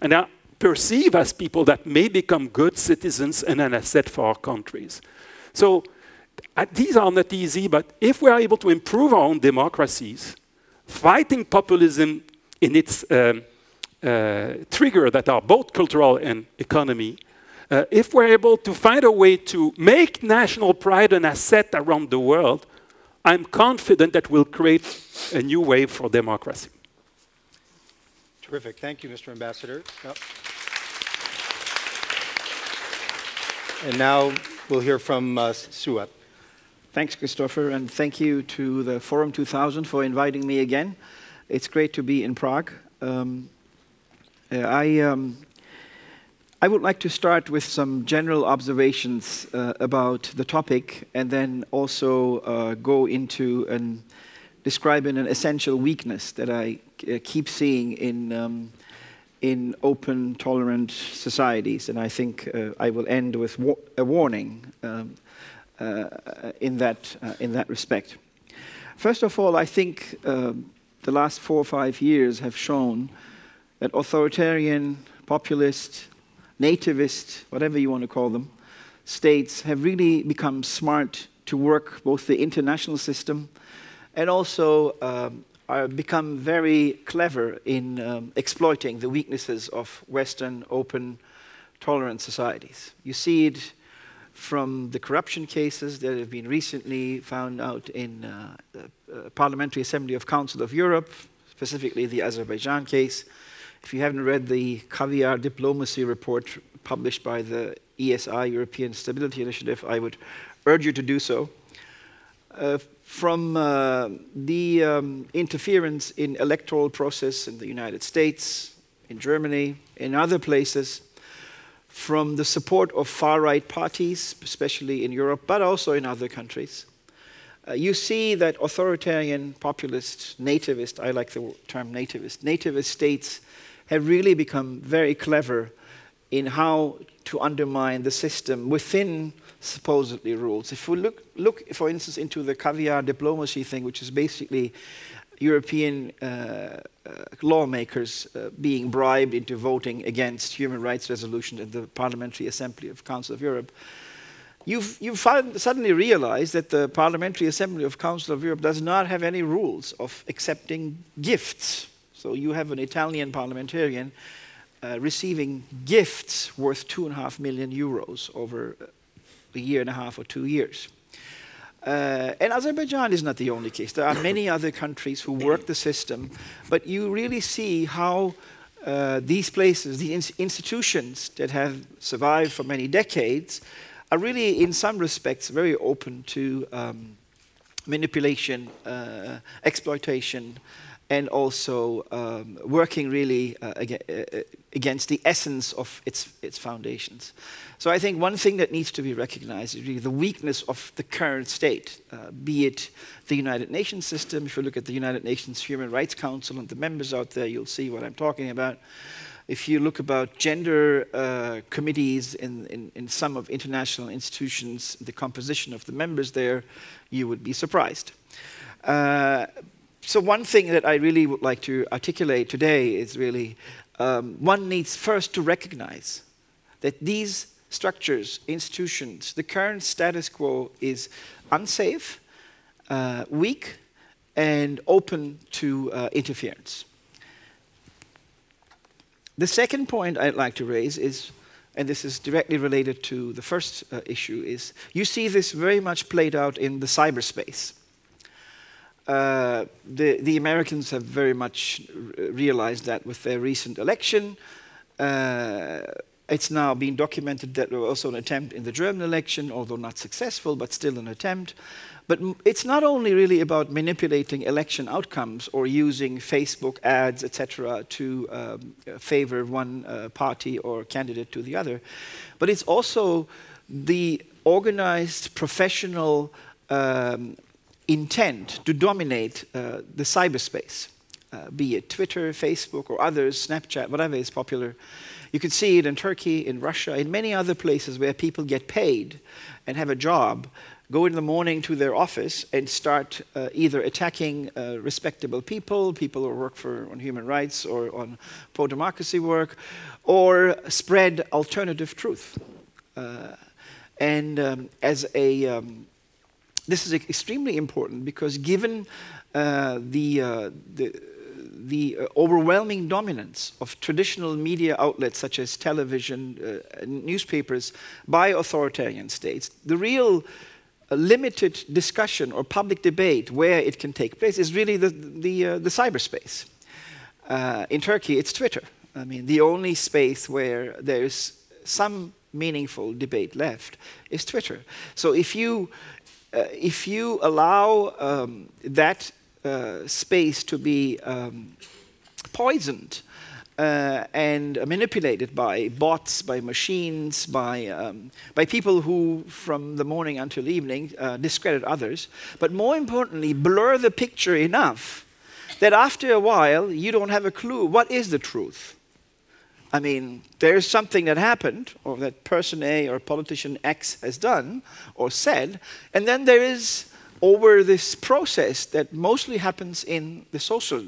and are perceived as people that may become good citizens and an asset for our countries. So these are not easy, but if we are able to improve our own democracies, fighting populism in its trigger that are both cultural and economy, if we're able to find a way to make national pride an asset around the world, I'm confident that we'll create a new wave for democracy. Terrific. Thank you, Mr. Ambassador. Yep. And now we'll hear from Suat. Thanks, Christopher, and thank you to the Forum 2000 for inviting me again. It's great to be in Prague. I would like to start with some general observations about the topic, and then also go into describing an essential weakness that I keep seeing in open, tolerant societies. And I think I will end with a warning in that respect. First of all, I think the last 4 or 5 years have shown that authoritarian, populist, nativist, whatever you want to call them, states have really become smart to work both the international system and also become very clever in exploiting the weaknesses of Western, open, tolerant societies. You see it from the corruption cases that have been recently found out in the Parliamentary Assembly of Council of Europe, specifically the Azerbaijan case. If you haven't read the caviar diplomacy report published by the ESI, European Stability Initiative, I would urge you to do so. From the interference in electoral process in the United States, in Germany, in other places, from the support of far-right parties, especially in Europe, but also in other countries. You see that authoritarian, populist, nativist, I like the term nativist states have really become very clever in how to undermine the system within supposedly rules. If we look, for instance, into the caviar diplomacy thing, which is basically European lawmakers being bribed into voting against human rights resolutions in the Parliamentary Assembly of Council of Europe, you've suddenly realized that the Parliamentary Assembly of Council of Europe does not have any rules of accepting gifts. So you have an Italian parliamentarian receiving gifts worth 2.5 million euros over a year and a half or 2 years. And Azerbaijan is not the only case. There are many other countries who work the system, but you really see how these places, these institutions that have survived for many decades, are really, in some respects, very open to manipulation, exploitation, and also working really against the essence of its foundations. So I think one thing that needs to be recognized is really the weakness of the current state, be it the United Nations system. If you look at the United Nations Human Rights Council and the members out there, you'll see what I'm talking about. If you look about gender committees in some of international institutions, the composition of the members there, you would be surprised. So one thing that I really would like to articulate today is really one needs first to recognize that these structures, institutions, the current status quo is unsafe, weak, and open to interference. The second point I'd like to raise is, and this is directly related to the first issue, is you see this very much played out in the cyberspace. The Americans have very much realized that with their recent election. It's now been documented that there was also an attempt in the German election, although not successful, but still an attempt. But it's not only really about manipulating election outcomes or using Facebook ads, etc., to favor one party or candidate to the other, but it's also the organized professional intent to dominate the cyberspace, be it Twitter, Facebook, or others, Snapchat, whatever is popular. You can see it in Turkey, in Russia, in many other places where people get paid and have a job, go in the morning to their office and start either attacking respectable people who work on human rights or on pro-democracy work, or spread alternative truth. This is extremely important because given the overwhelming dominance of traditional media outlets such as television, newspapers by authoritarian states, the real limited discussion or public debate where it can take place is really the cyberspace. In Turkey, it's Twitter. I mean, the only space where there's some meaningful debate left is Twitter. So if you allow that space to be poisoned and manipulated by bots, by machines, by people who, from the morning until evening, discredit others, but more importantly, blur the picture enough that after a while, you don't have a clue what is the truth. I mean, there's something that happened, or that person A or politician X has done or said, and then there is, over this process that mostly happens in the social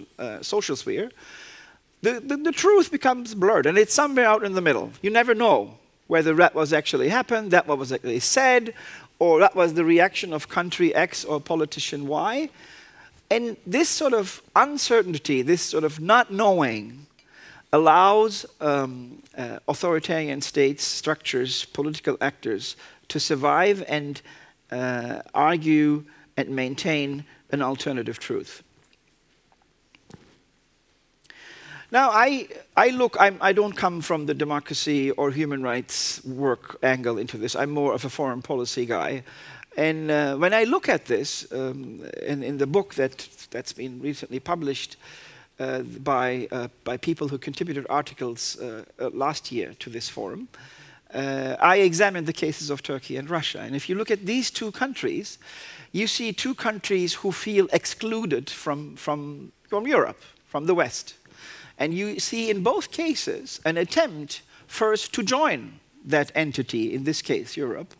sphere, the truth becomes blurred, and it's somewhere out in the middle. You never know whether that was actually happened, that what was actually said, or that was the reaction of country X or politician Y. And this sort of uncertainty, this sort of not knowing, allows authoritarian states, structures, political actors to survive and argue and maintain an alternative truth. Now, I don't come from the democracy or human rights work angle into this. I'm more of a foreign policy guy. And when I look at this, in the book that's been recently published by people who contributed articles last year to this forum, I examined the cases of Turkey and Russia. And if you look at these two countries, you see two countries who feel excluded from Europe, from the West. And you see in both cases an attempt first to join that entity, in this case Europe.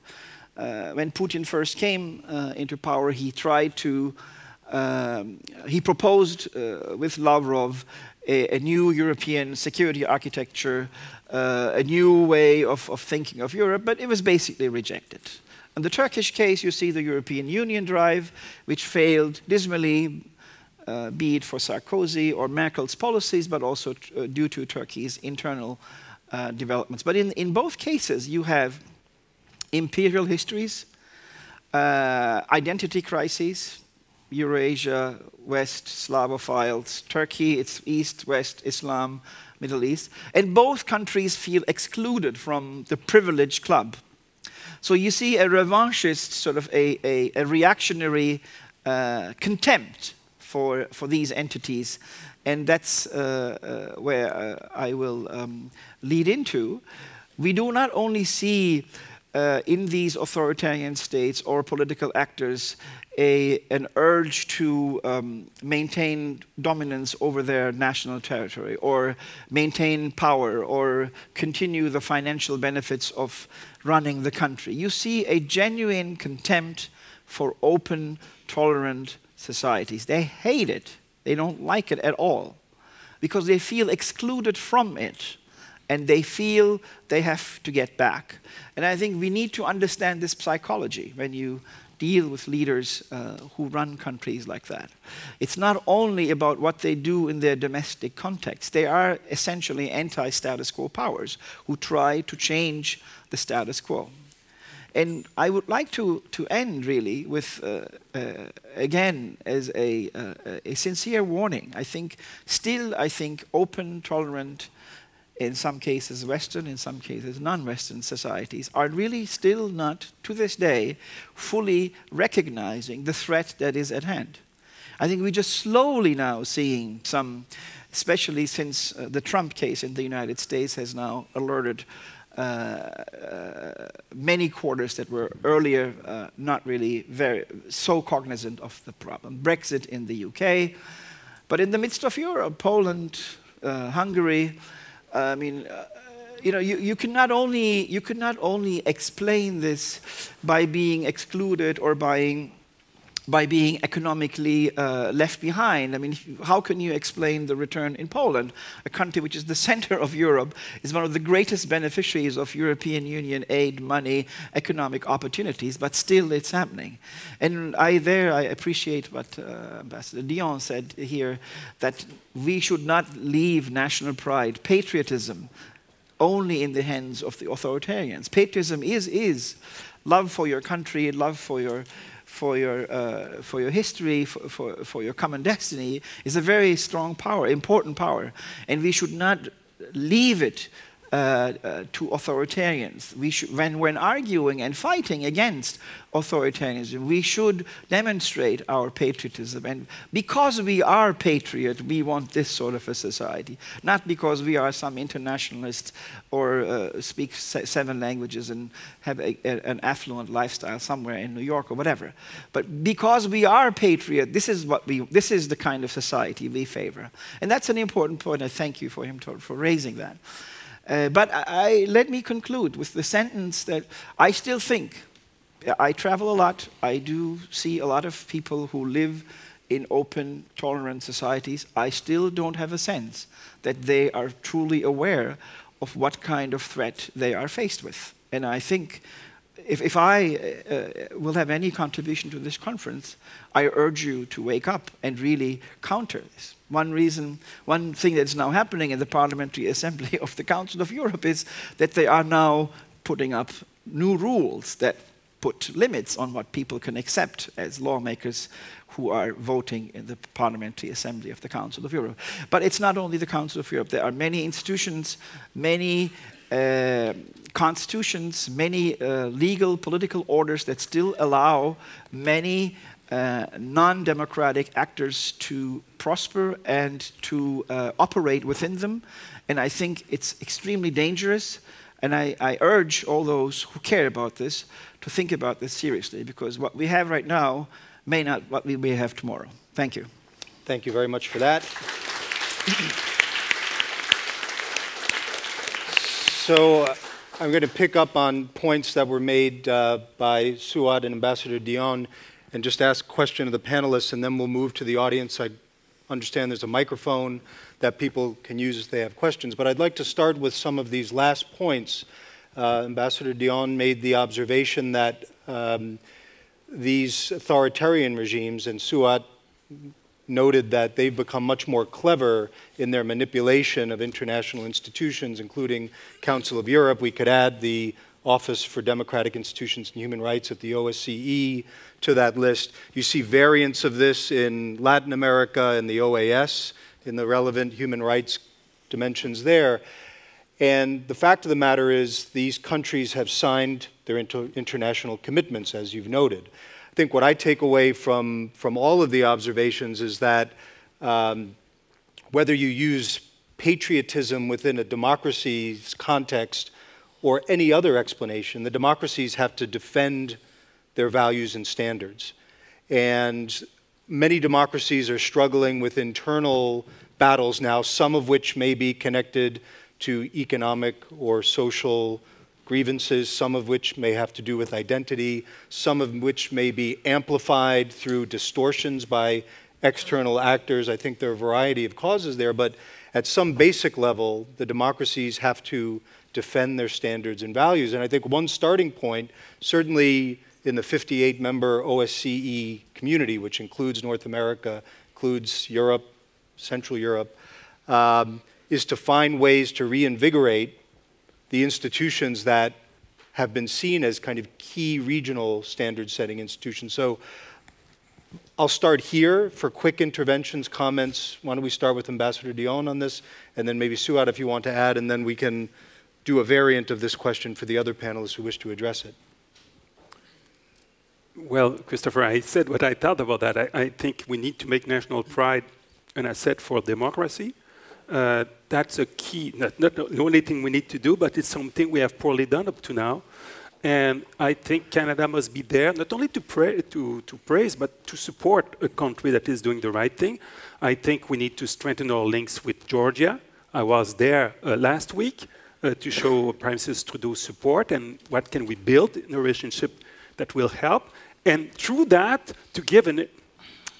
When Putin first came into power, he tried to, he proposed with Lavrov a new European security architecture, a new way of thinking of Europe, but it was basically rejected. In the Turkish case, you see the European Union drive, which failed dismally, be it for Sarkozy or Merkel's policies, but also due to Turkey's internal developments. But in both cases, you have imperial histories, identity crises, Eurasia, West, Slavophiles, Turkey, it's East, West, Islam, Middle East. And both countries feel excluded from the privileged club. So you see a revanchist, sort of a reactionary contempt for these entities, and that's where I will lead into. We do not only see in these authoritarian states or political actors an urge to maintain dominance over their national territory, or maintain power, or continue the financial benefits of running the country. You see a genuine contempt for open, tolerant societies. They hate it. They don't like it at all because they feel excluded from it and they feel they have to get back. And I think we need to understand this psychology when you deal with leaders who run countries like that. It's not only about what they do in their domestic context. They are essentially anti-status quo powers who try to change the status quo. And I would like to end really with, again, as a sincere warning. I think open, tolerant, in some cases Western, in some cases non-Western societies are really still not, to this day, fully recognizing the threat that is at hand. I think we're just slowly now seeing some, especially since the Trump case in the United States has now alerted many quarters that were earlier not really so cognizant of the problem. Brexit in the UK, but in the midst of Europe, Poland, Hungary. I mean, you could not only explain this by being excluded or by being economically left behind. I mean, how can you explain the return in Poland, a country which is the center of Europe, is one of the greatest beneficiaries of European Union aid, money, economic opportunities, but still it's happening. And I appreciate what Ambassador Dion said here, that we should not leave national pride, patriotism, only in the hands of the authoritarians. Patriotism is love for your country, love for your history, for your common destiny, is a very strong power, important power. And we should not leave it to authoritarians. We should, when arguing and fighting against authoritarianism, we should demonstrate our patriotism. And because we are patriot, we want this sort of a society. Not because we are some internationalist or speak 7 languages and have an affluent lifestyle somewhere in New York or whatever. But because we are patriot, this is the kind of society we favor. And that's an important point. I thank you for raising that. But let me conclude with the sentence that I still think, I travel a lot, I do see a lot of people who live in open, tolerant societies. I still don't have a sense that they are truly aware of what kind of threat they are faced with. And I think if I will have any contribution to this conference, I urge you to wake up and really counter this. One thing that's now happening in the Parliamentary Assembly of the Council of Europe is that they are now putting up new rules that put limits on what people can accept as lawmakers who are voting in the Parliamentary Assembly of the Council of Europe. But it's not only the Council of Europe. There are many institutions, many constitutions, many legal political orders that still allow many non-democratic actors to prosper and to operate within them. And I think it's extremely dangerous. And I urge all those who care about this to think about this seriously, because what we have right now may not what we may have tomorrow. Thank you. Thank you very much for that. So I'm going to pick up on points that were made by Suat and Ambassador Dion and just ask a question of the panelists, and then we'll move to the audience. I understand there's a microphone that people can use if they have questions, but I'd like to start with some of these last points. Ambassador Dion made the observation that these authoritarian regimes, and Suat noted that they've become much more clever in their manipulation of international institutions, including Council of Europe. We could add the Office for Democratic Institutions and Human Rights at the OSCE to that list. You see variants of this in Latin America and the OAS, in the relevant human rights dimensions there. And the fact of the matter is these countries have signed their international commitments, as you've noted. I think what I take away from all of the observations is that whether you use patriotism within a democracy's context or any other explanation, the democracies have to defend their values and standards. And many democracies are struggling with internal battles now, some of which may be connected to economic or social grievances, some of which may have to do with identity, some of which may be amplified through distortions by external actors. I think there are a variety of causes there, but at some basic level, the democracies have to defend their standards and values. And I think one starting point, certainly in the 58-member OSCE community, which includes North America, includes Europe, Central Europe, is to find ways to reinvigorate the institutions that have been seen as kind of key regional standard-setting institutions. So I'll start here for quick interventions, comments. Why don't we start with Ambassador Dion on this, and then maybe Suat if you want to add, and then we can do a variant of this question for the other panelists who wish to address it. Well, Christopher, I said what I thought about that. I think we need to make national pride an asset for democracy. That's a key, not the only thing we need to do, but it's something we have poorly done up to now. And I think Canada must be there, not only to praise, but to support a country that is doing the right thing. I think we need to strengthen our links with Georgia. I was there last week to show Prime Minister Trudeau's support and what can we build in a relationship that will help. And through that, to give an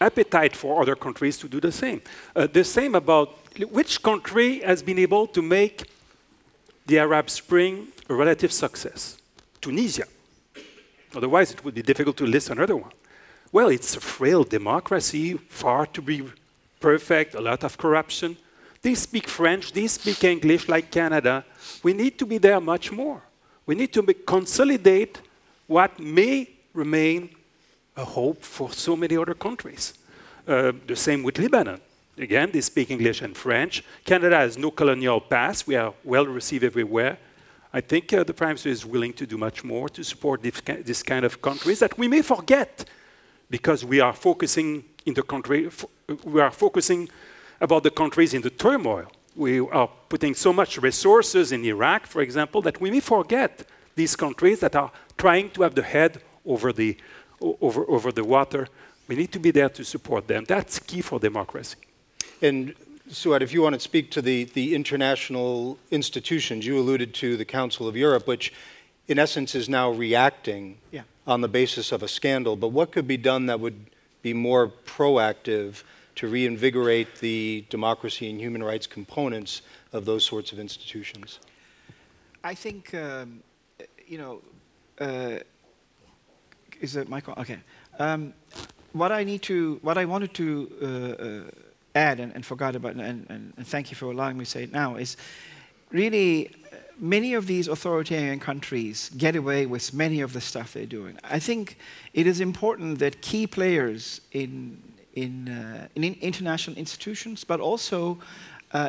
appetite for other countries to do the same. The same about which country has been able to make the Arab Spring a relative success? Tunisia. Otherwise, it would be difficult to list another one. Well, it's a frail democracy, far to be perfect, a lot of corruption. They speak French, they speak English like Canada. We need to be there much more. We need to consolidate what may remain a hope for so many other countries. The same with Lebanon. Again, they speak English and French. Canada has no colonial past. We are well received everywhere. I think the Prime Minister is willing to do much more to support this kind of countries that we may forget because we are focusing in the country. We are focusing about the countries in the turmoil. We are putting so much resources in Iraq, for example, that we may forget these countries that are trying to have the head over the water. We need to be there to support them. That's key for democracy. And Suat, if you want to speak to the international institutions, you alluded to the Council of Europe, which in essence is now reacting on the basis of a scandal. But what could be done that would be more proactive to reinvigorate the democracy and human rights components of those sorts of institutions? I think, is it Michael? Okay. What I wanted to add and forgot about, and thank you for allowing me to say it now, is really many of these authoritarian countries get away with many of the stuff they're doing. I think it is important that key players in international institutions, but also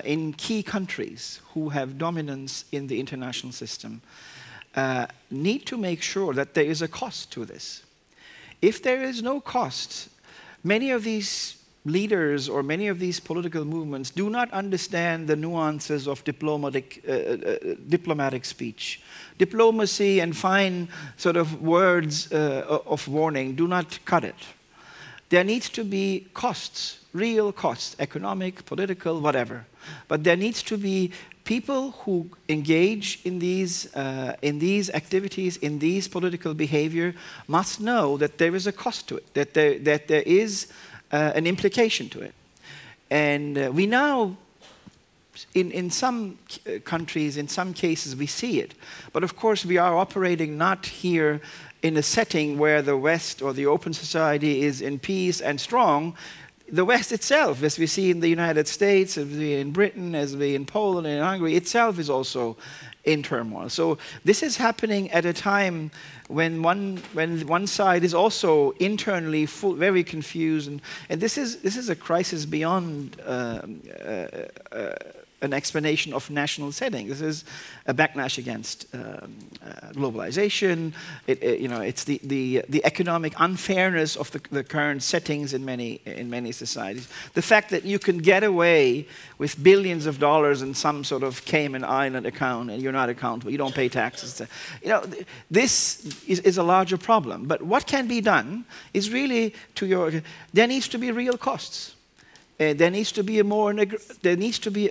in key countries who have dominance in the international system, need to make sure that there is a cost to this. If there is no cost, many of these leaders or many of these political movements do not understand the nuances of diplomatic speech. Diplomacy and fine sort of words of warning do not cut it. There needs to be costs, real costs, economic, political, whatever. But there needs to be people who engage in these activities, in these political behavior, must know that there is a cost to it, that there is an implication to it. And we now, in some countries, in some cases, we see it. But of course, we are operating not here in a setting where the West or the open society is in peace and strong. The West itself, as we see in the United States, as we see in Britain, as we see in Poland and Hungary, itself is also in turmoil. So this is happening at a time when one side is also internally very confused, and this is a crisis beyond an explanation of national setting. This is a backlash against globalization. It's the economic unfairness of the current settings in many societies. The fact that you can get away with billions of dollars in some sort of Cayman Island account and you're not accountable, you don't pay taxes. This is a larger problem. But what can be done is really there needs to be real costs. There needs to be a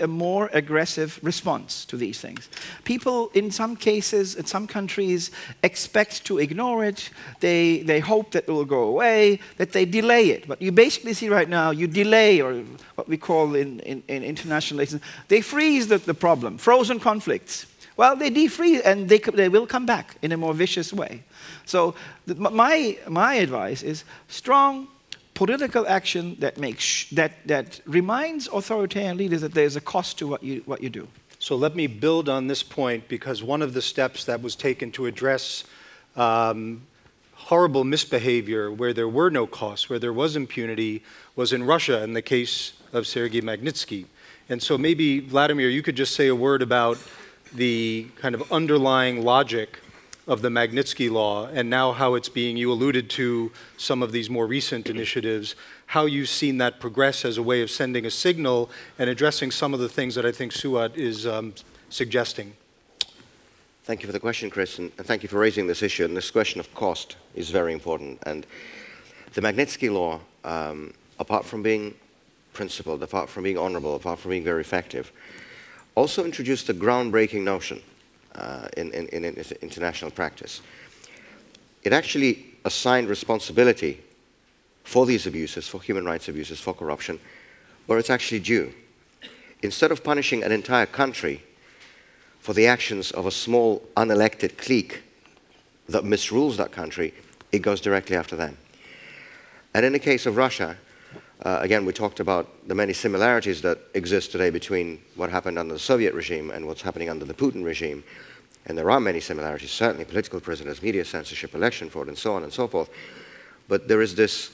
more aggressive response to these things. People, in some cases, in some countries, expect to ignore it. They hope that it will go away, that they delay it. But you basically see right now, you delay, or what we call in international relations, they freeze the problem, frozen conflicts. Well, they defreeze, and they will come back in a more vicious way. So my advice is strong political action that reminds authoritarian leaders that there's a cost to what you do. So let me build on this point, because one of the steps that was taken to address horrible misbehavior where there were no costs, where there was impunity, was in Russia in the case of Sergei Magnitsky. And so maybe, Vladimir, you could just say a word about the kind of underlying logic of the Magnitsky Law, and now how it's being, you alluded to some of these more recent initiatives, how you've seen that progress as a way of sending a signal and addressing some of the things that I think Suat is suggesting. Thank you for the question, Chris, and thank you for raising this issue. And this question of cost is very important. And the Magnitsky Law, apart from being principled, apart from being honorable, apart from being very effective, also introduced a groundbreaking notion in international practice. It actually assigned responsibility for these abuses, for human rights abuses, for corruption, where it's actually due. Instead of punishing an entire country for the actions of a small unelected clique that misrules that country, it goes directly after them. And in the case of Russia, again, we talked about the many similarities that exist today between what happened under the Soviet regime and what's happening under the Putin regime. And there are many similarities, certainly political prisoners, media censorship, election fraud, and so on and so forth. But there is this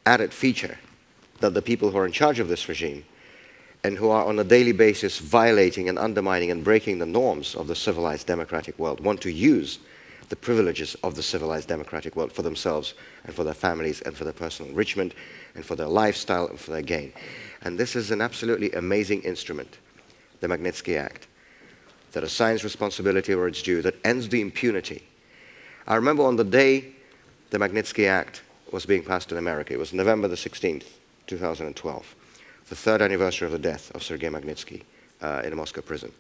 added feature that the people who are in charge of this regime and who are on a daily basis violating and undermining and breaking the norms of the civilized democratic world want to use the privileges of the civilized democratic world for themselves and for their families and for their personal enrichment and for their lifestyle and for their gain. And this is an absolutely amazing instrument, the Magnitsky Act, that assigns responsibility where it's due, that ends the impunity. I remember on the day the Magnitsky Act was being passed in America, it was November the 16th, 2012, the third anniversary of the death of Sergei Magnitsky in a Moscow prison.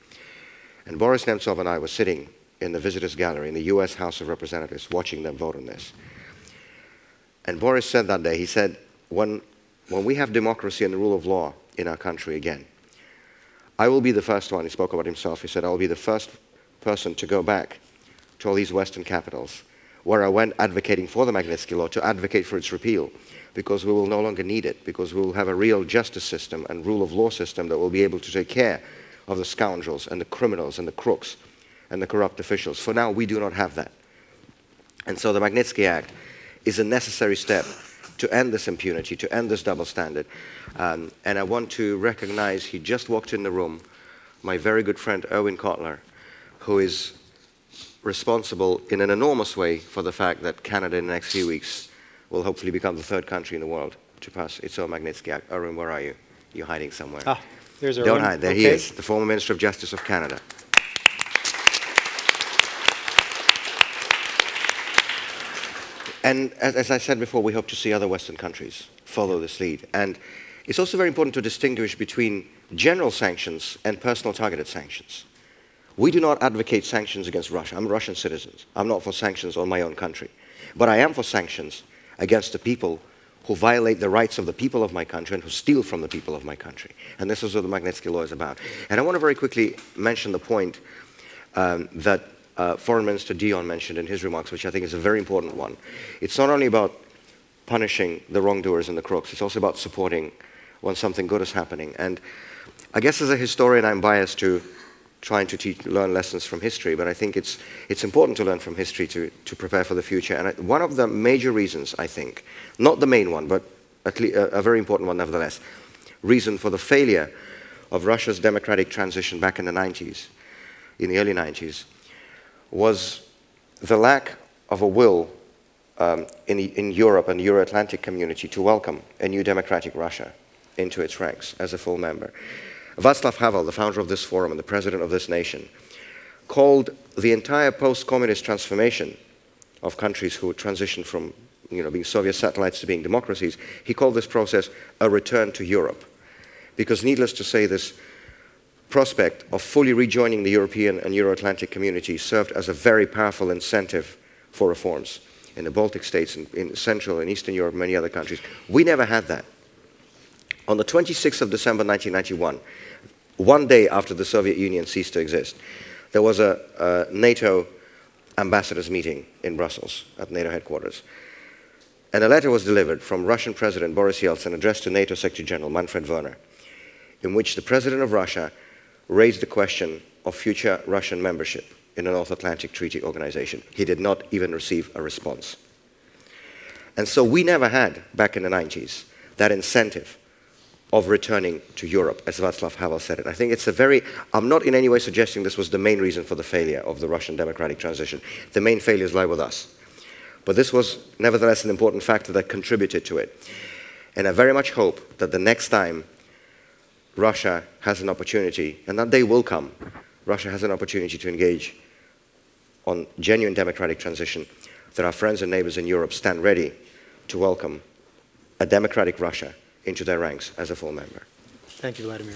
And Boris Nemtsov and I were sitting in the visitors' gallery in the US House of Representatives watching them vote on this. And Boris said that day, he said, when we have democracy and the rule of law in our country again, I will be the first one, he spoke about himself, he said, I will be the first person to go back to all these Western capitals where I went advocating for the Magnitsky Law to advocate for its repeal, because we will no longer need it, because we will have a real justice system and rule of law system that will be able to take care of the scoundrels and the criminals and the crooks and the corrupt officials. For now, we do not have that. And so the Magnitsky Act is a necessary step to end this impunity, to end this double standard. And I want to recognize, he just walked in the room, my very good friend Erwin Kotler, who is responsible in an enormous way for the fact that Canada in the next few weeks will hopefully become the third country in the world to pass its own Magnitsky Act. Erwin, where are you? You're hiding somewhere. Ah, there's Erwin. Don't hide. There he is, the former Minister of Justice of Canada. And as I said before, we hope to see other Western countries follow this lead. And it's also very important to distinguish between general sanctions and personal targeted sanctions. We do not advocate sanctions against Russia. I'm a Russian citizen. I'm not for sanctions on my own country. But I am for sanctions against the people who violate the rights of the people of my country and who steal from the people of my country. And this is what the Magnitsky Law is about. And I want to very quickly mention the point that Foreign Minister Dion mentioned in his remarks, which I think is a very important one. It's not only about punishing the wrongdoers and the crooks, it's also about supporting when something good is happening. And I guess as a historian, I'm biased to trying to learn lessons from history, but I think it's important to learn from history to prepare for the future. And one of the major reasons, I think, not the main one, but at least a very important one nevertheless, reason for the failure of Russia's democratic transition back in the 90s, in the early 90s, was the lack of a will in Europe and the Euro-Atlantic community to welcome a new democratic Russia into its ranks as a full member. Václav Havel, the founder of this forum and the president of this nation, called the entire post-communist transformation of countries who transitioned from being Soviet satellites to being democracies, he called this process a return to Europe. Because needless to say, this prospect of fully rejoining the European and Euro-Atlantic community served as a very powerful incentive for reforms in the Baltic states, in Central and Eastern Europe, and many other countries. We never had that. On the 26th of December 1991, one day after the Soviet Union ceased to exist, there was a NATO ambassadors meeting in Brussels at NATO headquarters. And a letter was delivered from Russian President Boris Yeltsin addressed to NATO Secretary General Manfred Werner, in which the President of Russia raised the question of future Russian membership in the North Atlantic Treaty Organization. He did not even receive a response. And so we never had, back in the 90s, that incentive of returning to Europe, as Václav Havel said it. I think it's I'm not in any way suggesting this was the main reason for the failure of the Russian democratic transition. The main failures lie with us. But this was nevertheless an important factor that contributed to it. And I very much hope that the next time Russia has an opportunity, and that day will come, Russia has an opportunity to engage on genuine democratic transition, that our friends and neighbors in Europe stand ready to welcome a democratic Russia into their ranks as a full member. Thank you, Vladimir.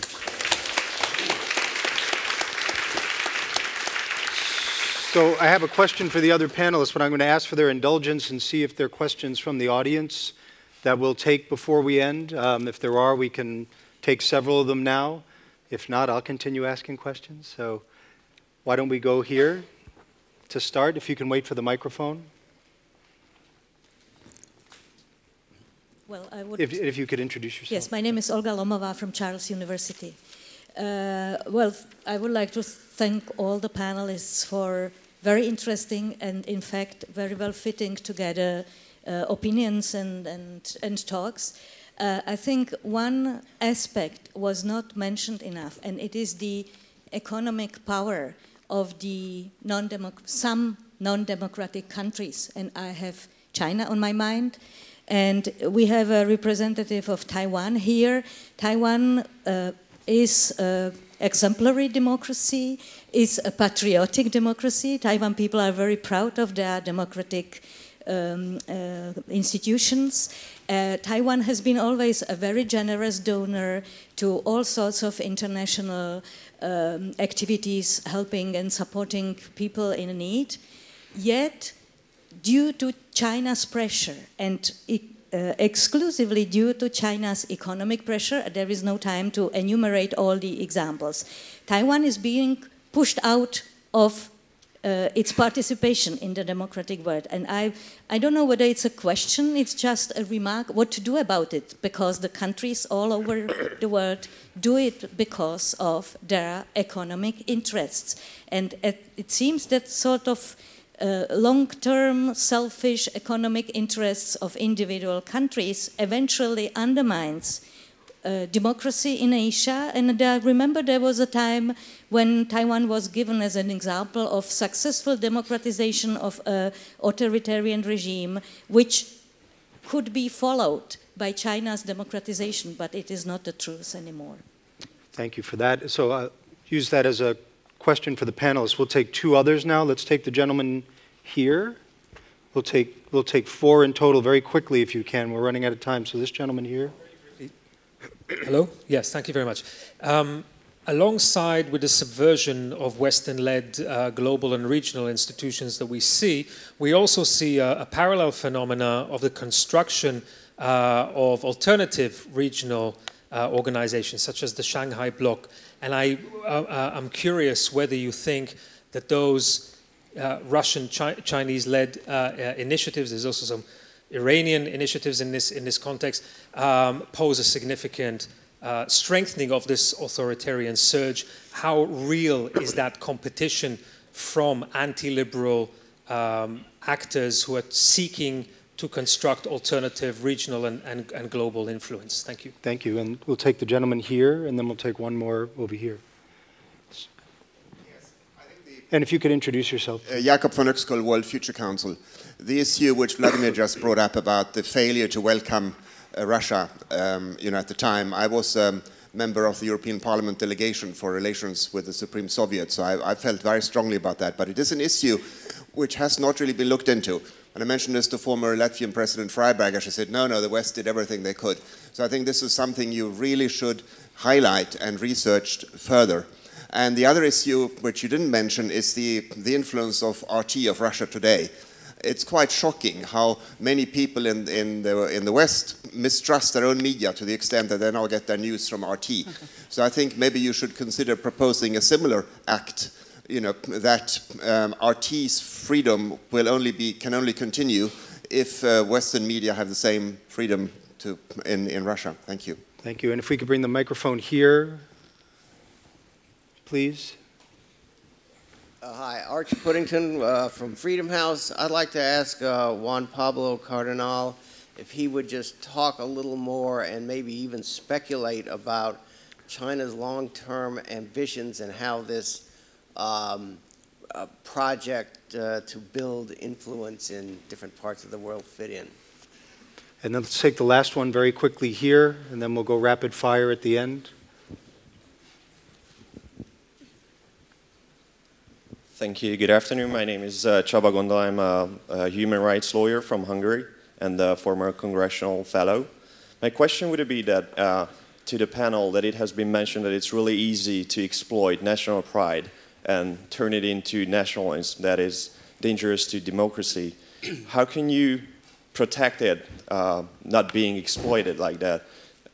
So I have a question for the other panelists, but I'm going to ask for their indulgence and see if there are questions from the audience that we'll take before we end. If there are, we can take several of them now. If not, I'll continue asking questions. So why don't we go here to start, if you can wait for the microphone. Well, I would... If you could introduce yourself. Yes, my name is Olga Lomova from Charles University. Well, I would like to thank all the panelists for very interesting and, in fact, very well fitting together opinions and talks. I think one aspect was not mentioned enough, and it is the economic power of the some non-democratic countries. And I have China on my mind. And we have a representative of Taiwan here. Taiwan is an exemplary democracy, is a patriotic democracy. Taiwan people are very proud of their democratic institutions. Taiwan has been always a very generous donor to all sorts of international activities, helping and supporting people in need. Yet, due to China's pressure and exclusively due to China's economic pressure, there is no time to enumerate all the examples. Taiwan is being pushed out of its participation in the democratic world. And I don't know whether it's a question, it's just a remark, what to do about it, because the countries all over the world do it because of their economic interests. And it seems that sort of long-term selfish economic interests of individual countries eventually undermines democracy in Asia. And I remember there was a time when Taiwan was given as an example of successful democratization of an authoritarian regime, which could be followed by China's democratization, but it is not the truth anymore. Thank you for that. So I'll use that as a question for the panelists. We'll take two others now. Let's take the gentleman here. We'll take four in total very quickly if you can. We're running out of time. So this gentleman here. Hello? Yes, thank you very much. Alongside with the subversion of Western-led global and regional institutions that we see, we also see a parallel phenomena of the construction of alternative regional organizations, such as the Shanghai Bloc. And I'm curious whether you think that those Russian, Chinese-led initiatives, there's also some Iranian initiatives in this context, pose a significant strengthening of this authoritarian surge. How real is that competition from anti-liberal actors who are seeking to construct alternative regional and global influence? Thank you. Thank you. And we'll take the gentleman here, and then we'll take one more over here. And if you could introduce yourself. Jakob von Uxkol, World Future Council. The issue which Vladimir just brought up about the failure to welcome Russia, at the time, I was a member of the European Parliament delegation for relations with the Supreme Soviet, so I felt very strongly about that. But it is an issue which has not really been looked into. And I mentioned this to former Latvian President Freiberger. She said, no, the West did everything they could. So I think this is something you really should highlight and research further. And the other issue, which you didn't mention, is the influence of RT of Russia today. It's quite shocking how many people in the West mistrust their own media to the extent that they now get their news from RT. Okay. So I think maybe you should consider proposing a similar act, that RT's freedom can only continue if Western media have the same freedom in Russia. Thank you. Thank you. And if we could bring the microphone here, please. Hi, Arch Puddington from Freedom House. I'd like to ask Juan Pablo Cardinal if he would just talk a little more and maybe even speculate about China's long-term ambitions and how this project to build influence in different parts of the world fit in. And then let's take the last one very quickly here, and then we'll go rapid fire at the end. Thank you. Good afternoon. My name is Csaba Gondol. I'm a human rights lawyer from Hungary and a former congressional fellow. My question would be that to the panel that it has been mentioned that it's really easy to exploit national pride and turn it into nationalism that is dangerous to democracy. How can you protect it not being exploited like that?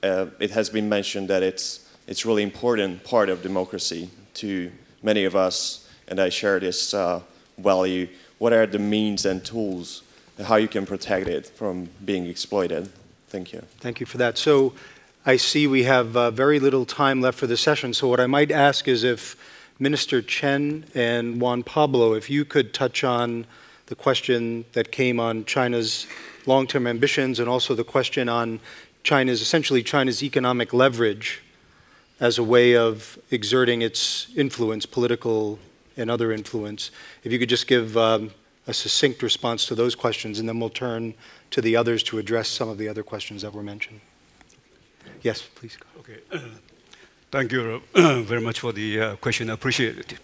It has been mentioned that it's really important part of democracy to many of us, and I share this value. What are the means and tools and how you can protect it from being exploited? Thank you. Thank you for that. So I see we have very little time left for the session. So what I might ask is if Minister Chen and Juan Pablo, if you could touch on the question that came on China's long-term ambitions and also the question on essentially China's economic leverage as a way of exerting its influence, political and other influence. If you could just give a succinct response to those questions, and then we'll turn to the others to address some of the other questions that were mentioned. Yes, please go. Okay. Thank you very much for the question. I appreciate it.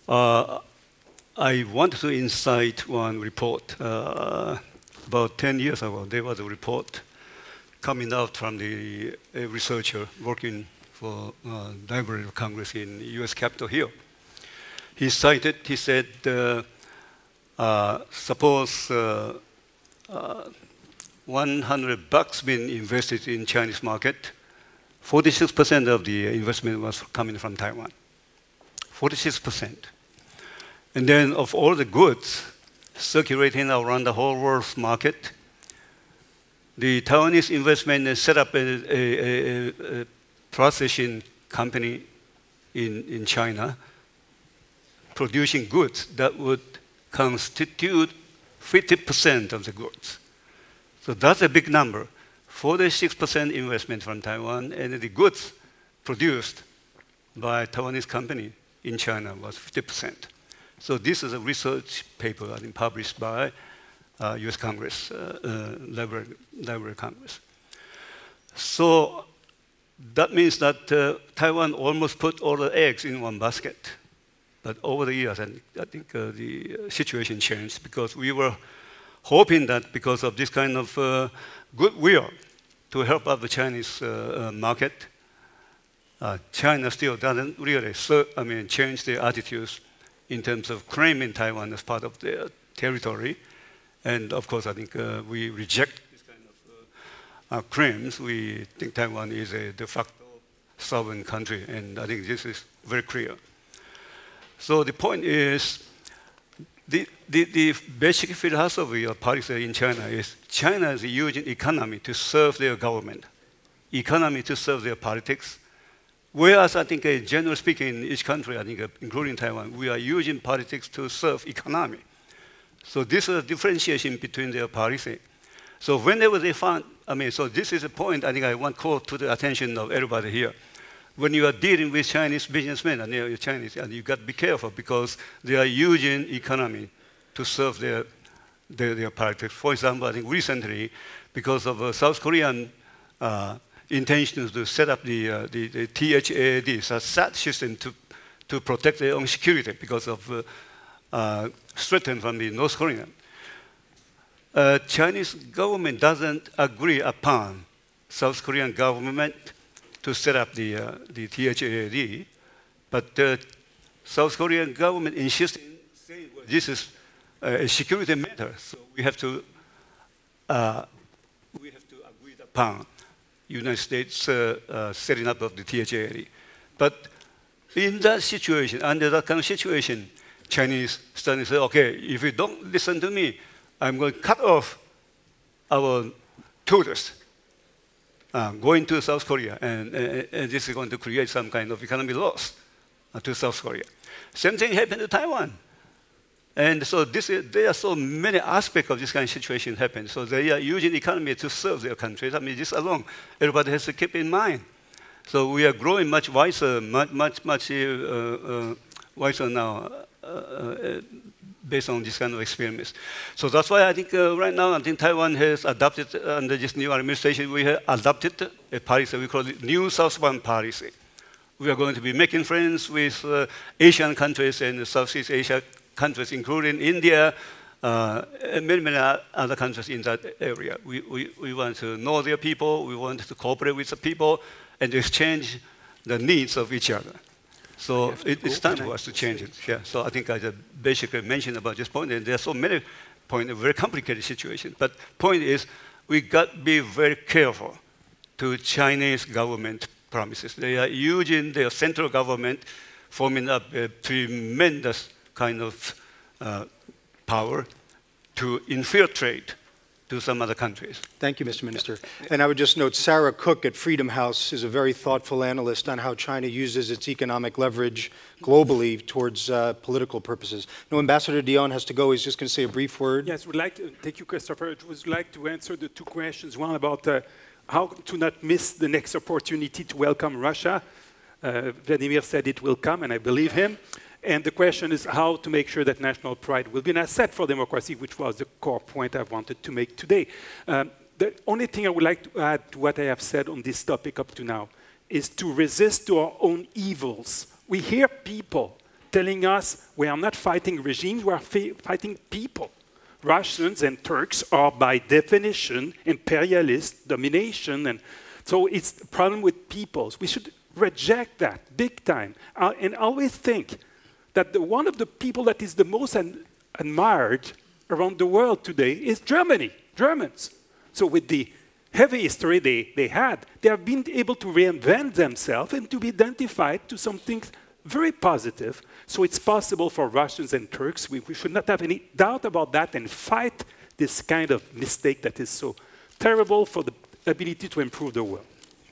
I want to incite one report. About 10 years ago, there was a report coming out from a researcher working for Library of Congress in U.S. Capitol Hill. He said, suppose $100 been invested in Chinese market, 46% of the investment was coming from Taiwan. 46%. And then of all the goods circulating around the whole world's market, the Taiwanese investment set up a processing company in China, producing goods that would constitute 50% of the goods. So that's a big number. 46% investment from Taiwan, and the goods produced by a Taiwanese company in China was 50%. So this is a research paper I think published by US Congress, Library Congress. So that means that Taiwan almost put all the eggs in one basket. But over the years, I think the situation changed because we were hoping that because of this kind of goodwill to help out the Chinese market, China still doesn't really change their attitudes in terms of claiming Taiwan as part of their territory. And of course, I think we reject this kind of claims. We think Taiwan is a de facto sovereign country, and I think this is very clear. So the point is, the basic philosophy of policy in China is China is using economy to serve their government, economy to serve their politics. Whereas I think, generally speaking, in each country, I think, including Taiwan, we are using politics to serve economy. So this is a differentiation between their policy. So whenever they found, so this is a point I think I want to call to the attention of everybody here. When you are dealing with Chinese businessmen and they're Chinese, and you got to be careful because they are using economy to serve their politics. For example, I think recently, because of South Korean intentions to set up the THAAD, so SAT system to protect their own security because of threat from the North Korean. Chinese government doesn't agree upon South Korean government to set up the THAAD, but the South Korean government insists in saying, well, this is a security matter, so we have to agree upon United States setting up of the THAAD. But in that situation, under that kind of situation, Chinese started to say, okay, if you don't listen to me, I'm going to cut off our tourists going to South Korea, and this is going to create some kind of economic loss to South Korea. Same thing happened to Taiwan. And so there are so many aspects of this kind of situation happen. So they are using economy to serve their countries. I mean, this alone, everybody has to keep in mind. So we are growing much wiser, much wiser now based on this kind of experiments. So that's why I think right now, I think Taiwan has adopted, under this new administration, we have adopted a policy, we call it New Southbound Policy. We are going to be making friends with Asian countries and Southeast Asia countries, including India, and many other countries in that area. We want to know their people, we want to cooperate with the people, and exchange the needs of each other. So it's time for us to change it. Yeah. So I think I just basically mentioned about this point, and there are so many points, a very complicated situation. But point is, we got to be very careful to Chinese government promises. They are using their central government, forming up a tremendous kind of power to infiltrate to some other countries. Thank you, Mr. Minister. And I would just note, Sarah Cook at Freedom House is a very thoughtful analyst on how China uses its economic leverage globally towards political purposes. No, Ambassador Dion has to go. He's just going to say a brief word. Yes, would like to, thank you, Christopher. I would like to answer the two questions. One about how to not miss the next opportunity to welcome Russia. Vladimir said it will come, and I believe him. And the question is how to make sure that national pride will be an asset for democracy, which was the core point I wanted to make today. The only thing I would like to add to what I have said on this topic up to now is to resist to our own evils. We hear people telling us we are not fighting regimes, we are fighting people. Russians and Turks are by definition imperialist domination, and so it's a problem with peoples. We should reject that big time and always think that one of the people that is the most admired around the world today is Germany, Germans. So with the heavy history they have been able to reinvent themselves and to be identified to something very positive. So it's possible for Russians and Turks. We should not have any doubt about that and fight this kind of mistake that is so terrible for the ability to improve the world.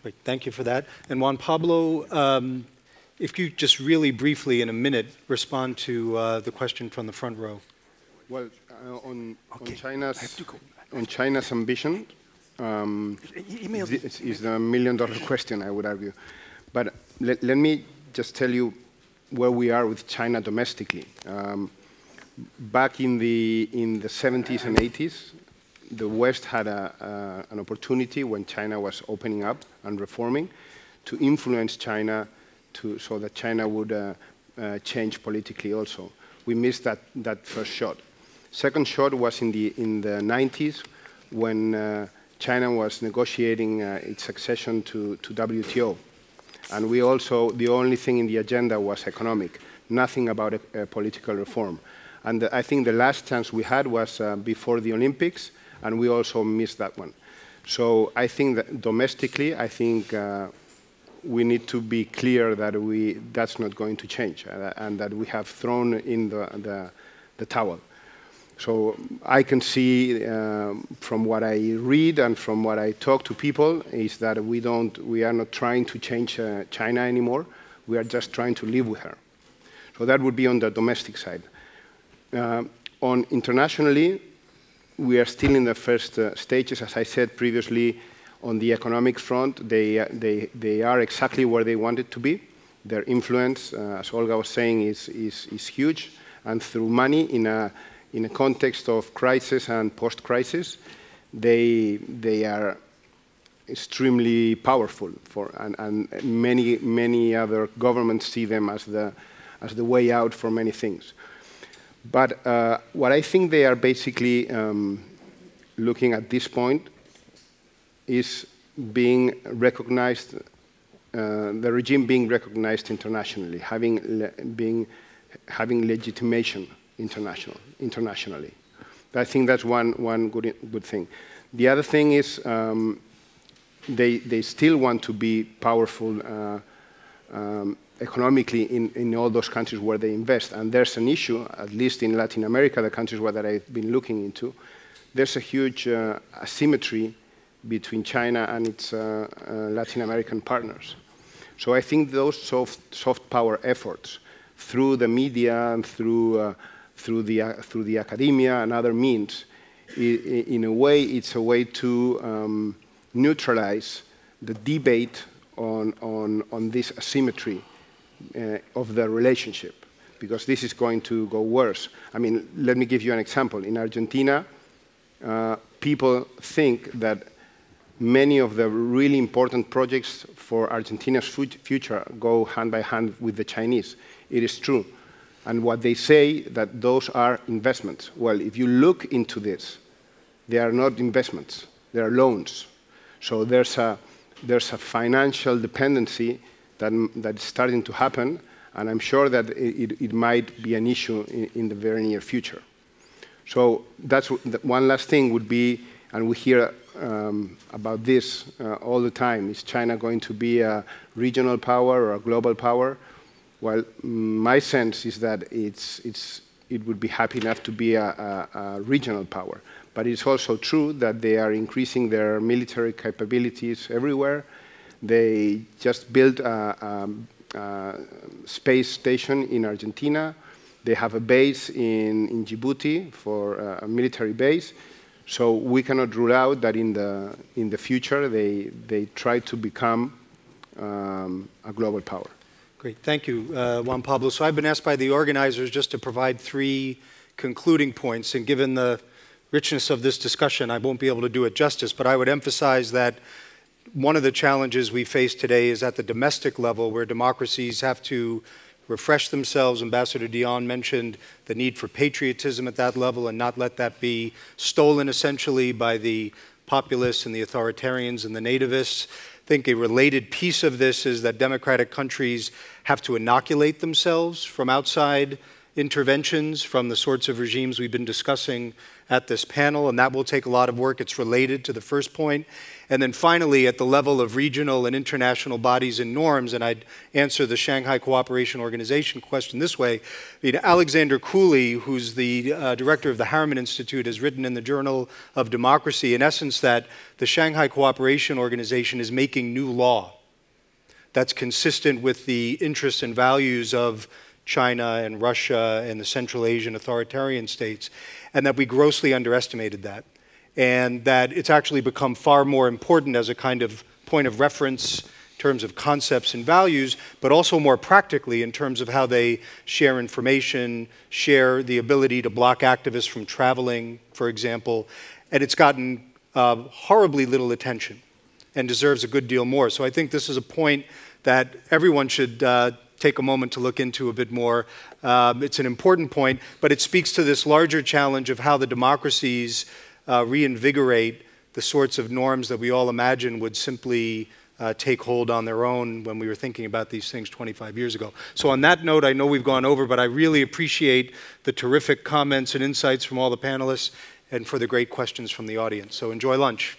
Great, thank you for that. And Juan Pablo, if you just really briefly in a minute respond to the question from the front row. Well, on China's ambition, this is the $1 million question, I would argue. But let me just tell you where we are with China domestically. Back in the 70s and 80s, the West had an opportunity when China was opening up and reforming to influence China so that China would change politically also. We missed that first shot. Second shot was in the 90s when China was negotiating its accession to WTO. And we also, the only thing in the agenda was economic, nothing about a political reform. And I think the last chance we had was before the Olympics, and we also missed that one. So I think that domestically, I think we need to be clear that that's not going to change, and that we have thrown in the towel. So I can see from what I read and from what I talk to people is that we are not trying to change China anymore. We are just trying to live with her. So that would be on the domestic side. On internationally, we are still in the first stages. As I said previously, on the economic front, they are exactly where they wanted to be. Their influence, as Olga was saying, is huge. And through money in a context of crisis and post-crisis, they are extremely powerful. And many other governments see them as the way out for many things. But what I think they are basically looking at this point is being recognized, the regime being recognized internationally, having legitimation internationally. I think that's one good thing. The other thing is they still want to be powerful economically in all those countries where they invest. And there's an issue, at least in Latin America, the countries that I've been looking into, there's a huge asymmetry between China and its Latin American partners. So I think those soft power efforts through the media and through the academia and other means, in a way, it's a way to neutralize the debate on this asymmetry of the relationship, because this is going to go worse. I mean, let me give you an example. In Argentina, people think that many of the really important projects for Argentina's future go hand by hand with the Chinese. It is true. And what they say, that those are investments. Well, if you look into this, they are not investments. They are loans. So there's a financial dependency that is starting to happen, and I'm sure that it might be an issue in the very near future. So that's one last thing would be, and we hear about this all the time, is China going to be a regional power or a global power? Well, my sense is that it would be happy enough to be a regional power. But it's also true that they are increasing their military capabilities everywhere. They just built a space station in Argentina. They have a base in Djibouti for a military base. So we cannot rule out that in the future they try to become a global power. Great, thank you, Juan Pablo. So I've been asked by the organizers just to provide 3 concluding points, and given the richness of this discussion, I won't be able to do it justice, but I would emphasize that one of the challenges we face today is at the domestic level, where democracies have to refresh themselves. Ambassador Dion mentioned the need for patriotism at that level and not let that be stolen essentially by the populists and the authoritarians and the nativists. I think a related piece of this is that democratic countries have to inoculate themselves from outside interventions from the sorts of regimes we've been discussing at this panel, and that will take a lot of work. It's related to the first point. And then finally, at the level of regional and international bodies and norms, and I'd answer the Shanghai Cooperation Organization question this way. Alexander Cooley, who's the director of the Harriman Institute, has written in the Journal of Democracy, in essence, that the Shanghai Cooperation Organization is making new law that's consistent with the interests and values of China and Russia and the Central Asian authoritarian states, and that we grossly underestimated that. And that it's actually become far more important as a kind of point of reference in terms of concepts and values, but also more practically in terms of how they share information, share the ability to block activists from traveling, for example. And it's gotten horribly little attention and deserves a good deal more. So I think this is a point that everyone should take a moment to look into a bit more. It's an important point, but it speaks to this larger challenge of how the democracies reinvigorate the sorts of norms that we all imagine would simply take hold on their own when we were thinking about these things 25 years ago. So on that note, I know we've gone over, but I really appreciate the terrific comments and insights from all the panelists and for the great questions from the audience. So enjoy lunch.